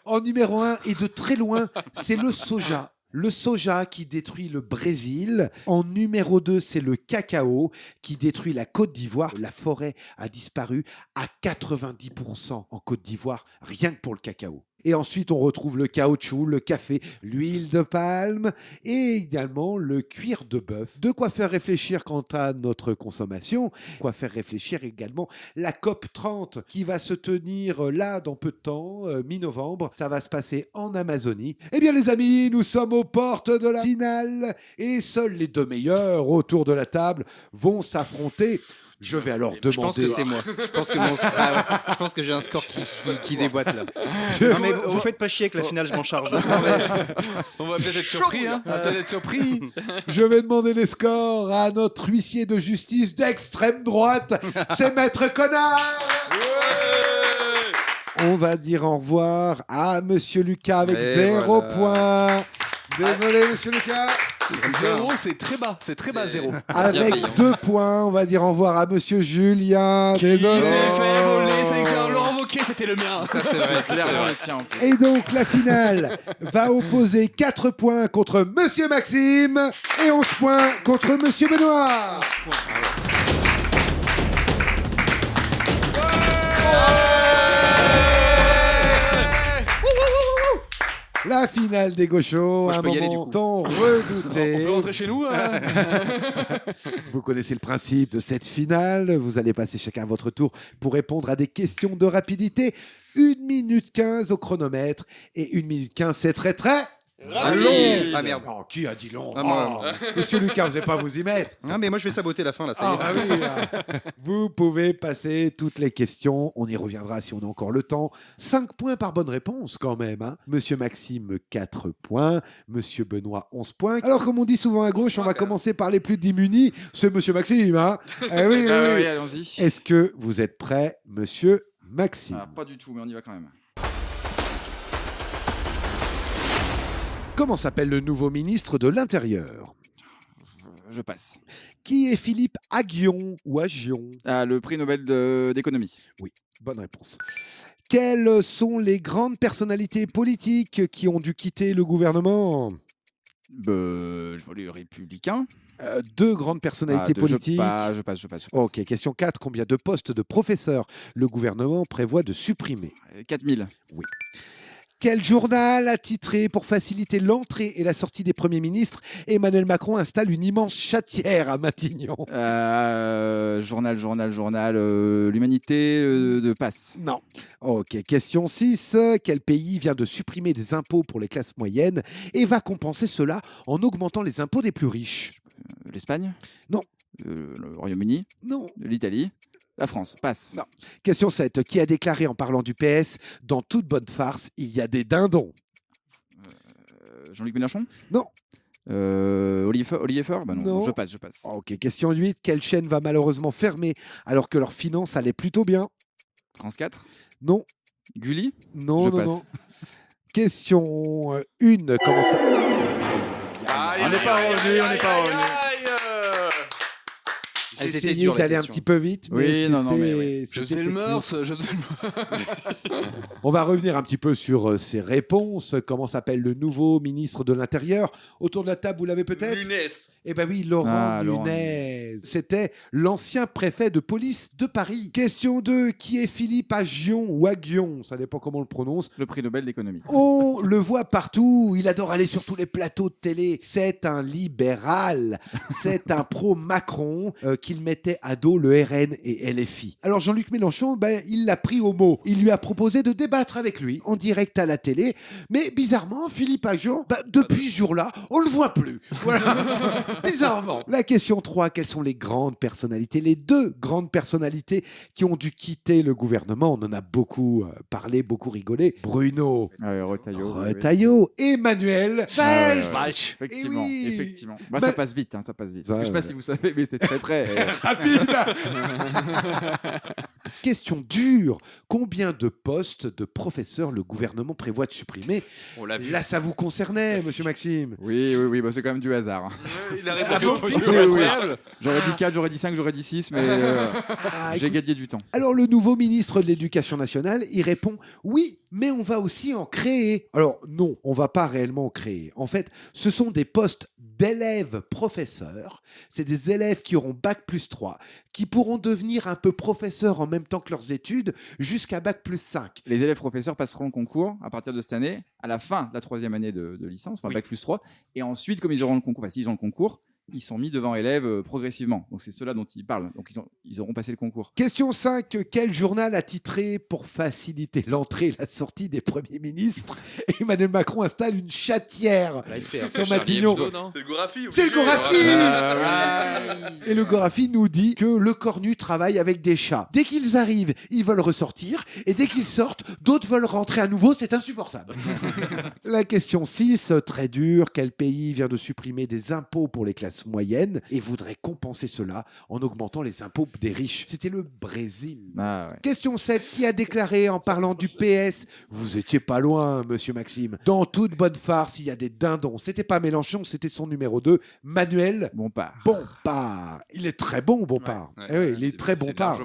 Speaker 1: En numéro 1, et de très loin, c'est le soja. Le soja qui détruit le Brésil. En numéro 2, c'est le cacao qui détruit la Côte d'Ivoire. La forêt a disparu à 90% en Côte d'Ivoire, rien que pour le cacao. Et ensuite, on retrouve le caoutchouc, le café, l'huile de palme et également le cuir de bœuf. De quoi faire réfléchir quant à notre consommation, quoi faire réfléchir également la COP 30 qui va se tenir là dans peu de temps, mi-novembre. Ça va se passer en Amazonie. Eh bien les amis, nous sommes aux portes de la finale et seuls les deux meilleurs autour de la table vont s'affronter. Je vais alors demander...
Speaker 11: Je pense que c'est moi. Je pense que j'ai un score qui déboîte là. Non mais vous faites pas chier avec la finale, je m'en charge.
Speaker 9: On va peut-être être surpris, hein. On va peut-être être surpris.
Speaker 1: Je vais demander les scores à notre huissier de justice d'extrême droite, c'est Maître Connard. On va dire au revoir à Monsieur Lucas avec 0 points. Désolé, Monsieur Lucas.
Speaker 9: 0, c'est très bas. C'est très bas, 0.
Speaker 1: Avec 2 points, on va dire au revoir à Monsieur Julien. Désolé.
Speaker 9: Il s'est fait voler, c'est excellent. Laurent Wauquiez, c'était le mien.
Speaker 11: Ça, c'est vrai, clairement le tien. En fait.
Speaker 1: Et donc, la finale va opposer 4 points contre Monsieur Maxime et 11 points contre Monsieur Benoît. La finale des Gauchos, un moment tant redouté.
Speaker 9: On peut rentrer chez nous hein.
Speaker 1: Vous connaissez le principe de cette finale. Vous allez passer chacun à votre tour pour répondre à des questions de rapidité. 1 minute 15 au chronomètre. Et 1 minute 15, c'est très long. Ah merde. Oh, qui a dit long? Monsieur Lucas, vous n'allez pas vous y mettre.
Speaker 11: Non mais moi je vais saboter la fin là. Ça y est.
Speaker 1: Oui, vous pouvez passer toutes les questions. On y reviendra si on a encore le temps. 5 points par bonne réponse quand même. Hein. Monsieur Maxime, 4 points. Monsieur Benoît, 11 points. Alors comme on dit souvent à gauche, on va commencer par les plus démunis. C'est Monsieur Maxime. Hein. Oui,
Speaker 17: allons-y.
Speaker 1: Est-ce que vous êtes prêt, Monsieur Maxime?
Speaker 17: Pas du tout, mais on y va quand même.
Speaker 1: Comment s'appelle le nouveau ministre de l'Intérieur?
Speaker 17: Je passe.
Speaker 1: Qui est Philippe Aghion ou Agion?
Speaker 17: Le prix Nobel d'économie.
Speaker 1: Oui, bonne réponse. Quelles sont les grandes personnalités politiques qui ont dû quitter le gouvernement?
Speaker 17: Je vois les Républicains.
Speaker 1: 2 grandes personnalités politiques.
Speaker 17: Je passe.
Speaker 1: Ok, question 4. Combien de postes de professeurs le gouvernement prévoit de supprimer?
Speaker 17: 4000.
Speaker 1: Oui. Quel journal a titré pour faciliter l'entrée et la sortie des premiers ministres? Emmanuel Macron installe une immense chatière à Matignon.
Speaker 17: Journal. L'humanité de passe.
Speaker 1: Non. Ok, question 6. Quel pays vient de supprimer des impôts pour les classes moyennes et va compenser cela en augmentant les impôts des plus riches?
Speaker 17: L'Espagne?
Speaker 1: Non.
Speaker 17: Le Royaume-Uni?
Speaker 1: Non.
Speaker 17: L'Italie? La France, passe.
Speaker 1: Non. Question 7. Qui a déclaré en parlant du PS, dans toute bonne farce, il y a des dindons?
Speaker 17: Jean-Luc Mélenchon?
Speaker 1: Non.
Speaker 17: Olivier Faure? Non. Je passe.
Speaker 1: Ok, question 8. Quelle chaîne va malheureusement fermer alors que leurs finances allaient plutôt bien?
Speaker 17: France 4?
Speaker 1: Non.
Speaker 17: Gulli?
Speaker 1: Non. Question 1. Comment ça...
Speaker 17: On n'est pas revenu.
Speaker 1: J'ai essayé d'aller un petit peu vite, mais
Speaker 9: je faisais le morse.
Speaker 1: On va revenir un petit peu sur ces réponses. Comment s'appelle le nouveau ministre de l'Intérieur? Autour de la table, vous l'avez peut-être?
Speaker 9: Lunès.
Speaker 1: Eh ben oui, Laurent Nunez. C'était l'ancien préfet de police de Paris. Question 2. Qui est Philippe Aghion ou Aghion? Ça dépend comment on le prononce.
Speaker 17: Le prix Nobel d'économie.
Speaker 1: On le voit partout. Il adore aller sur tous les plateaux de télé. C'est un libéral. C'est un pro-Macron qu'il mettait à dos le RN et LFI. Alors Jean-Luc Mélenchon, il l'a pris au mot. Il lui a proposé de débattre avec lui en direct à la télé. Mais bizarrement, Philippe Aghion, depuis ce jour-là, on le voit plus. Voilà. Bizarrement. La question 3, quelles sont les grandes personnalités, les 2 grandes personnalités qui ont dû quitter le gouvernement? On en a beaucoup parlé, beaucoup rigolé. Bruno Retailleau, Emmanuel Valls.
Speaker 17: Effectivement. Ça passe vite. Je sais pas si vous savez, mais c'est très
Speaker 1: rapide. Question dure. Combien de postes de professeurs le gouvernement prévoit de supprimer? Là, ça vous concernait, monsieur Maxime?
Speaker 17: Oui, c'est quand même du hasard.
Speaker 9: Il a répondu au podium.
Speaker 17: J'aurais dit 4, j'aurais dit 5, j'aurais dit 6, mais j'ai gagné du temps.
Speaker 1: Alors, le nouveau ministre de l'Éducation nationale, il répond « Oui, mais on va aussi en créer. » Alors, non, on va pas réellement en créer. En fait, ce sont des postes d'élèves professeurs. C'est des élèves qui auront bac Bac+3, qui pourront devenir un peu professeurs en même temps que leurs études jusqu'à Bac+5.
Speaker 17: Les élèves professeurs passeront le concours à partir de cette année, à la fin de la 3e année de licence, enfin Bac+3. Et ensuite, comme ils auront le concours, enfin s'ils ont le concours, ils sont mis devant élèves progressivement. Donc c'est cela dont ils parlent. Donc ils auront passé le concours.
Speaker 1: Question 5. Quel journal a titré « Pour faciliter l'entrée et la sortie des premiers ministres, Emmanuel Macron installe une chatière sur Matignon ».
Speaker 18: C'est le Gorafi.
Speaker 1: C'est le Gorafi. Et le Gorafi nous dit que le Cornu travaille avec des chats. Dès qu'ils arrivent, ils veulent ressortir. Et dès qu'ils sortent, d'autres veulent rentrer à nouveau. C'est insupportable. La question 6. Très dure. Quel pays vient de supprimer des impôts pour les classes moyennes et voudrait compenser cela en augmentant les impôts des riches? C'était le Brésil. Question 7. Qui a déclaré en parlant du PS, vous étiez pas loin, monsieur Maxime, dans toute bonne farce, il y a des dindons. C'était pas Mélenchon, c'était son numéro 2, Manuel Bompard. Il est très bon, Bompard. Il est très Bompard.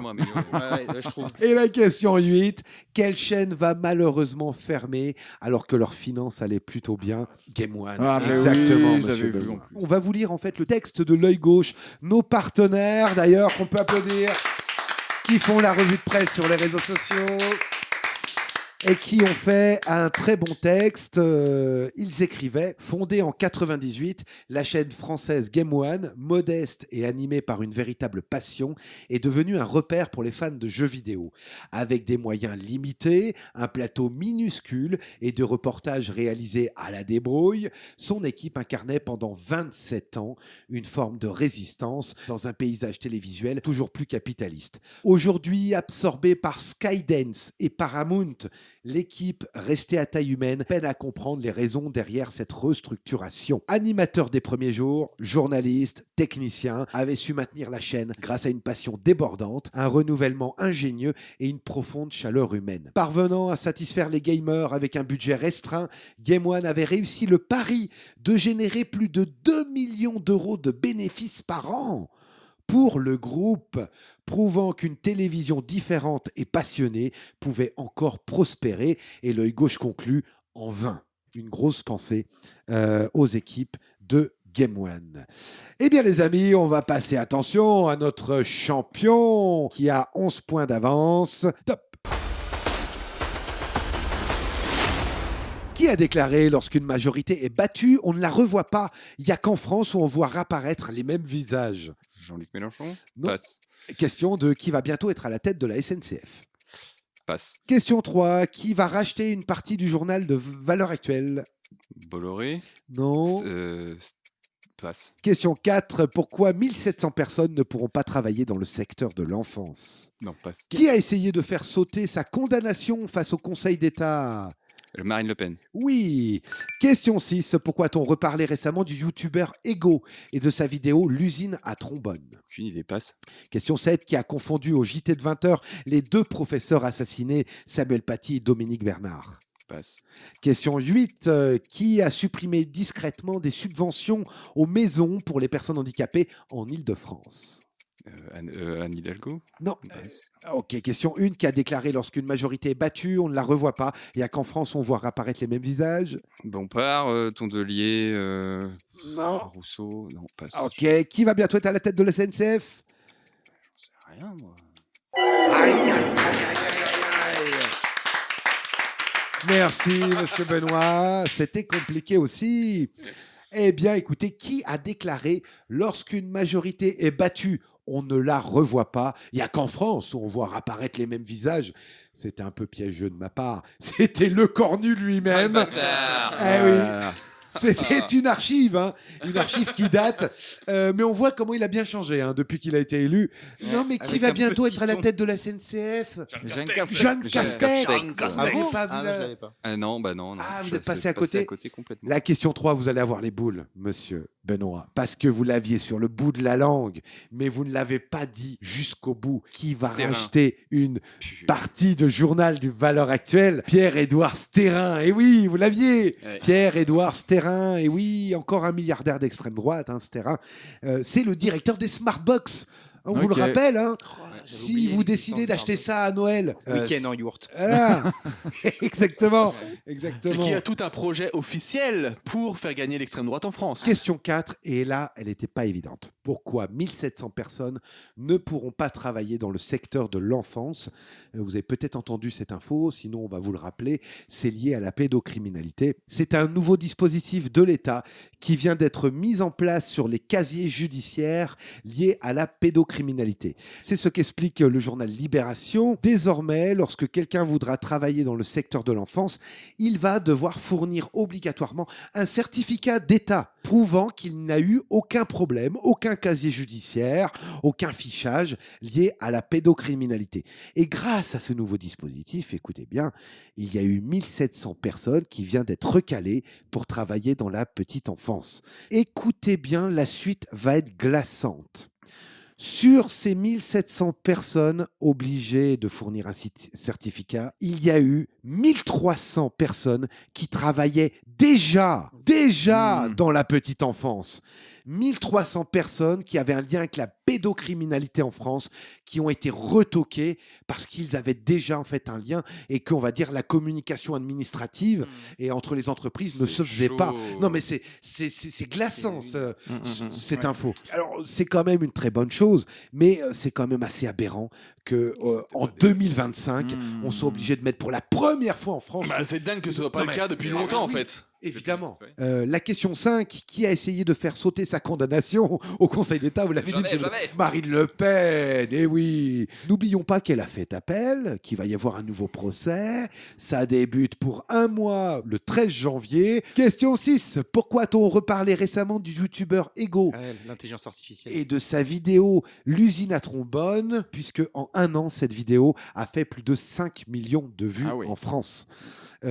Speaker 1: Et la question 8. Quelle chaîne va malheureusement fermer alors que leurs finances allaient plutôt bien? Game One. Exactement, monsieur Benoît. On va vous lire en fait le texte de l'œil gauche, nos partenaires d'ailleurs qu'on peut applaudir, qui font la revue de presse sur les réseaux sociaux et qui ont fait un très bon texte. Ils écrivaient: fondée en 98, la chaîne française Game One, modeste et animée par une véritable passion, est devenue un repère pour les fans de jeux vidéo. Avec des moyens limités, un plateau minuscule et de reportages réalisés à la débrouille, son équipe incarnait pendant 27 ans une forme de résistance dans un paysage télévisuel toujours plus capitaliste. Aujourd'hui absorbée par Skydance et Paramount, l'équipe, restée à taille humaine, peine à comprendre les raisons derrière cette restructuration. Animateur des premiers jours, journaliste, technicien, avait su maintenir la chaîne grâce à une passion débordante, un renouvellement ingénieux et une profonde chaleur humaine. Parvenant à satisfaire les gamers avec un budget restreint, Game One avait réussi le pari de générer plus de 2 millions d'euros de bénéfices par an pour le groupe, prouvant qu'une télévision différente et passionnée pouvait encore prospérer. Et l'œil gauche conclut: en vain. Une grosse pensée aux équipes de Game One. Eh bien les amis, on va passer attention à notre champion qui a 11 points d'avance. Top. Qui a déclaré: lorsqu'une majorité est battue, on ne la revoit pas. Il n'y a qu'en France où on voit réapparaître les mêmes visages.
Speaker 12: Jean-Luc Mélenchon?
Speaker 1: Non.
Speaker 12: Passe.
Speaker 1: Question de qui va bientôt être à la tête de la SNCF.
Speaker 12: Passe.
Speaker 1: Question 3. Qui va racheter une partie du journal de Valeurs Actuelles?
Speaker 12: Bolloré?
Speaker 1: Non.
Speaker 12: Passe.
Speaker 1: Question 4. Pourquoi 1700 personnes ne pourront pas travailler dans le secteur de l'enfance?
Speaker 12: Non, passe.
Speaker 1: Qui a essayé de faire sauter sa condamnation face au Conseil d'État?
Speaker 12: Marine Le Pen.
Speaker 1: Oui. Question 6. Pourquoi a-t-on reparlé récemment du youtubeur Ego et de sa vidéo L'usine à trombone?
Speaker 12: Aucune idée, passe.
Speaker 1: Question 7. Qui a confondu au JT de 20h les deux professeurs assassinés, Samuel Paty et Dominique Bernard?
Speaker 12: Passe.
Speaker 1: Question 8. Qui a supprimé discrètement des subventions aux maisons pour les personnes handicapées en Île-de-France?
Speaker 12: Anne Hidalgo?
Speaker 1: Non. Ok, question 1. Qui a déclaré: lorsqu'une majorité est battue, on ne la revoit pas. Il n'y a qu'en France on voit réapparaître les mêmes visages.
Speaker 12: Bompard, Tondelier,
Speaker 1: non.
Speaker 12: Rousseau, non, passe.
Speaker 1: Ok, qui va bientôt être à la tête de la SNCF?
Speaker 12: J'en sais rien, moi.
Speaker 1: Aïe, aïe, aïe, aïe, aïe, aïe. Merci, monsieur Benoît. C'était compliqué aussi. Eh bien, écoutez, qui a déclaré: lorsqu'une majorité est battue, on ne la revoit pas. Il n'y a qu'en France où on voit apparaître les mêmes visages. C'était un peu piégeux de ma part. C'était le Cornu lui-même. Eh oui. C'était une archive qui date, mais on voit comment il a bien changé depuis qu'il a été élu. Non, mais qui va bientôt être à la tête de la SNCF? Jeanne Castex.
Speaker 12: Ah bon? Je l'avais pas. Non, bah non.
Speaker 1: Ah, vous êtes passé à côté
Speaker 12: complètement.
Speaker 1: La question 3, vous allez avoir les boules, monsieur Benoît, parce que vous l'aviez sur le bout de la langue, mais vous ne l'avez pas dit jusqu'au bout. Qui va racheter une partie de journal du Valeurs Actuelles? Pierre-Édouard Stérin. Et oui, vous l'aviez. Ouais. Pierre-Édouard Stérin. Et oui, encore un milliardaire d'extrême droite, Stérin. C'est le directeur des Smartbox. On vous le rappelle, hein. Si vous décidez d'acheter ça à Noël,
Speaker 11: week-end en yourte.
Speaker 1: Voilà. Exactement.
Speaker 9: Et qui a tout un projet officiel pour faire gagner l'extrême droite en France.
Speaker 1: Question 4, et là, elle n'était pas évidente. Pourquoi 1700 personnes ne pourront pas travailler dans le secteur de l'enfance ? Vous avez peut-être entendu cette info, sinon on va vous le rappeler, c'est lié à la pédocriminalité. C'est un nouveau dispositif de l'État qui vient d'être mis en place sur les casiers judiciaires liés à la pédocriminalité. C'est ce qu'explique le journal Libération. Désormais, lorsque quelqu'un voudra travailler dans le secteur de l'enfance, il va devoir fournir obligatoirement un certificat d'État prouvant qu'il n'a eu aucun problème, aucun casier judiciaire, aucun fichage lié à la pédocriminalité. Et grâce à ce nouveau dispositif, écoutez bien, il y a eu 1700 personnes qui viennent d'être recalées pour travailler dans la petite enfance. Écoutez bien, la suite va être glaçante. Sur ces 1700 personnes obligées de fournir un certificat, il y a eu 1300 personnes qui travaillaient déjà dans la petite enfance. 1300 personnes qui avaient un lien avec la pédocriminalité en France, qui ont été retoquées parce qu'ils avaient déjà en fait un lien et qu'on va dire la communication administrative et entre les entreprises ne se faisait pas. Non mais c'est glaçant cette info. Alors c'est quand même une très bonne chose, mais c'est quand même assez aberrant que en 2025, on soit obligé de mettre pour la première fois en France...
Speaker 9: c'est dingue que ce soit pas le cas depuis longtemps en fait.
Speaker 1: Évidemment. La question 5, qui a essayé de faire sauter sa condamnation au Conseil d'État? Vous l'avez dit, Marine Le Pen. Eh oui. N'oublions pas qu'elle a fait appel, qu'il va y avoir un nouveau procès. Ça débute pour un mois, le 13 janvier. Question 6, pourquoi a-t-on reparlé récemment du youtubeur Ego
Speaker 11: l'intelligence artificielle.
Speaker 1: Et de sa vidéo L'usine à trombone, puisque en un an, cette vidéo a fait plus de 5 millions de vues en France.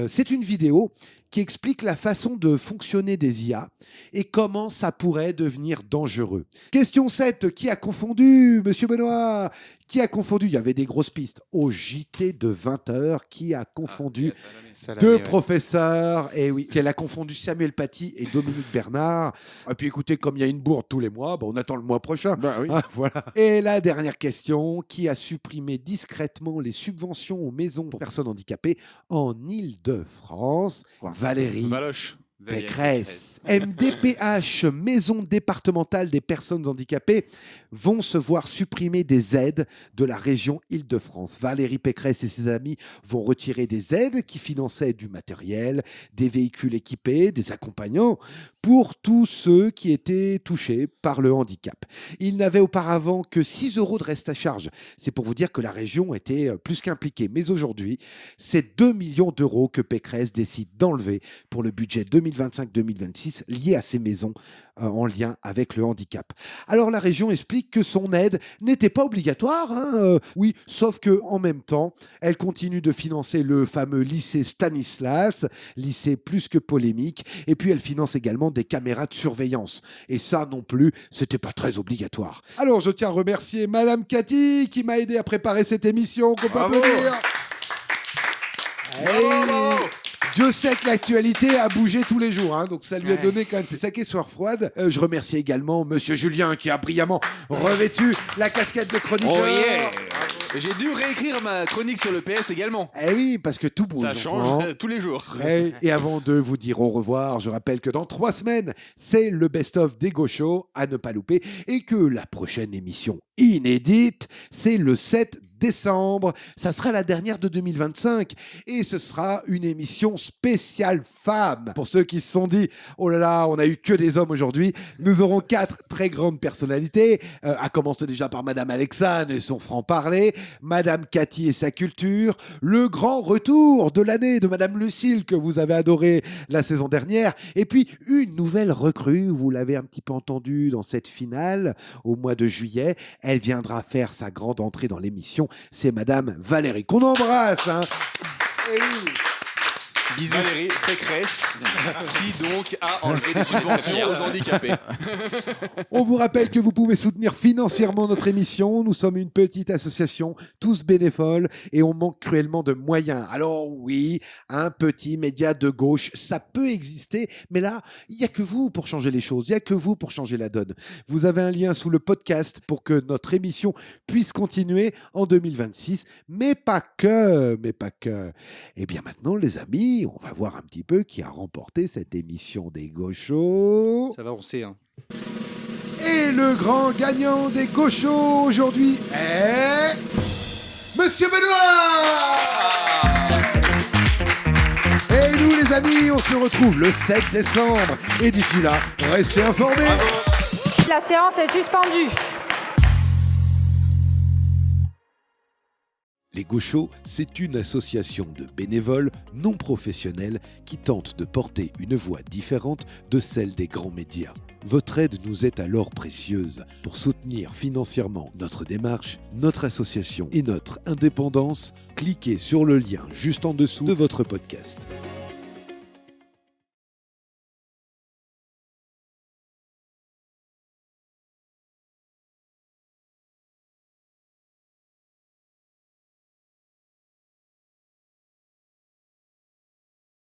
Speaker 1: C'est une vidéo qui explique la façon de fonctionner des IA et comment ça pourrait devenir dangereux. Question 7, qui a confondu, Monsieur Benoît? Qui a confondu? Il y avait des grosses pistes. Au JT de 20h, qui a confondu deux professeurs? Et oui, qu'elle a confondu Samuel Paty et Dominique Bernard. Et puis écoutez, comme il y a une bourde tous les mois, on attend le mois prochain. Voilà. Et la dernière question, qui a supprimé discrètement les subventions aux maisons pour personnes handicapées en Île-de-France? Valérie Pécresse. MDPH, Maison départementale des personnes handicapées, vont se voir supprimer des aides de la région Île-de-France. Valérie Pécresse et ses amis vont retirer des aides qui finançaient du matériel, des véhicules équipés, des accompagnants pour tous ceux qui étaient touchés par le handicap. Ils n'avaient auparavant que 6 € de reste à charge. C'est pour vous dire que la région était plus qu'impliquée. Mais aujourd'hui, c'est 2 millions d'euros que Pécresse décide d'enlever pour le budget 2025-2026 lié à ces maisons en lien avec le handicap. Alors la région explique que son aide n'était pas obligatoire, oui, sauf que en même temps, elle continue de financer le fameux lycée Stanislas, lycée plus que polémique, et puis elle finance également des caméras de surveillance. Et ça non plus, c'était pas très obligatoire. Alors je tiens à remercier Madame Cathy qui m'a aidé à préparer cette émission, qu'on peut applaudir. Dieu sait que l'actualité a bougé tous les jours, donc ça lui a donné quand même des sacrées soirs froides. Je remercie également Monsieur Julien qui a brillamment revêtu la casquette de chroniqueur.
Speaker 9: Oh yeah. Et j'ai dû réécrire ma chronique sur le PS également.
Speaker 1: Eh oui, parce que tout bouge.
Speaker 9: Ça change tous les jours.
Speaker 1: Et avant de vous dire au revoir, je rappelle que dans 3 semaines, c'est le best-of d'Ego Show à ne pas louper et que la prochaine émission inédite, c'est le 7 décembre. Ça sera la dernière de 2025 et ce sera une émission spéciale femmes. Pour ceux qui se sont dit, oh là là, on a eu que des hommes aujourd'hui, nous aurons 4 très grandes personnalités, à commencer déjà par Madame Alexandre et son franc-parler, Madame Cathy et sa culture, le grand retour de l'année de Madame Lucille que vous avez adoré la saison dernière, et puis une nouvelle recrue, vous l'avez un petit peu entendu dans cette finale au mois de juillet, elle viendra faire sa grande entrée dans l'émission. C'est Madame Valérie, qu'on embrasse. Et oui.
Speaker 18: Bisous. Valérie Pécresse, qui donc a enlevé des subventions aux handicapés.
Speaker 1: On vous rappelle que vous pouvez soutenir financièrement notre émission. Nous sommes une petite association, tous bénévoles, et on manque cruellement de moyens. Alors oui, un petit média de gauche, ça peut exister, mais là, il n'y a que vous pour changer les choses, il n'y a que vous pour changer la donne. Vous avez un lien sous le podcast pour que notre émission puisse continuer en 2026, mais pas que. Et bien maintenant, les amis, on va voir un petit peu qui a remporté cette émission des Gauchos.
Speaker 11: Ça va, on sait, hein.
Speaker 1: Et le grand gagnant des Gauchos aujourd'hui est... Monsieur Benoît! Et nous, les amis, on se retrouve le 7 décembre. Et d'ici là, restez informés.
Speaker 5: La séance est suspendue.
Speaker 1: Les Gauchos, c'est une association de bénévoles non professionnels qui tente de porter une voix différente de celle des grands médias. Votre aide nous est alors précieuse pour soutenir financièrement notre démarche, notre association et notre indépendance. Cliquez sur le lien juste en dessous de votre podcast.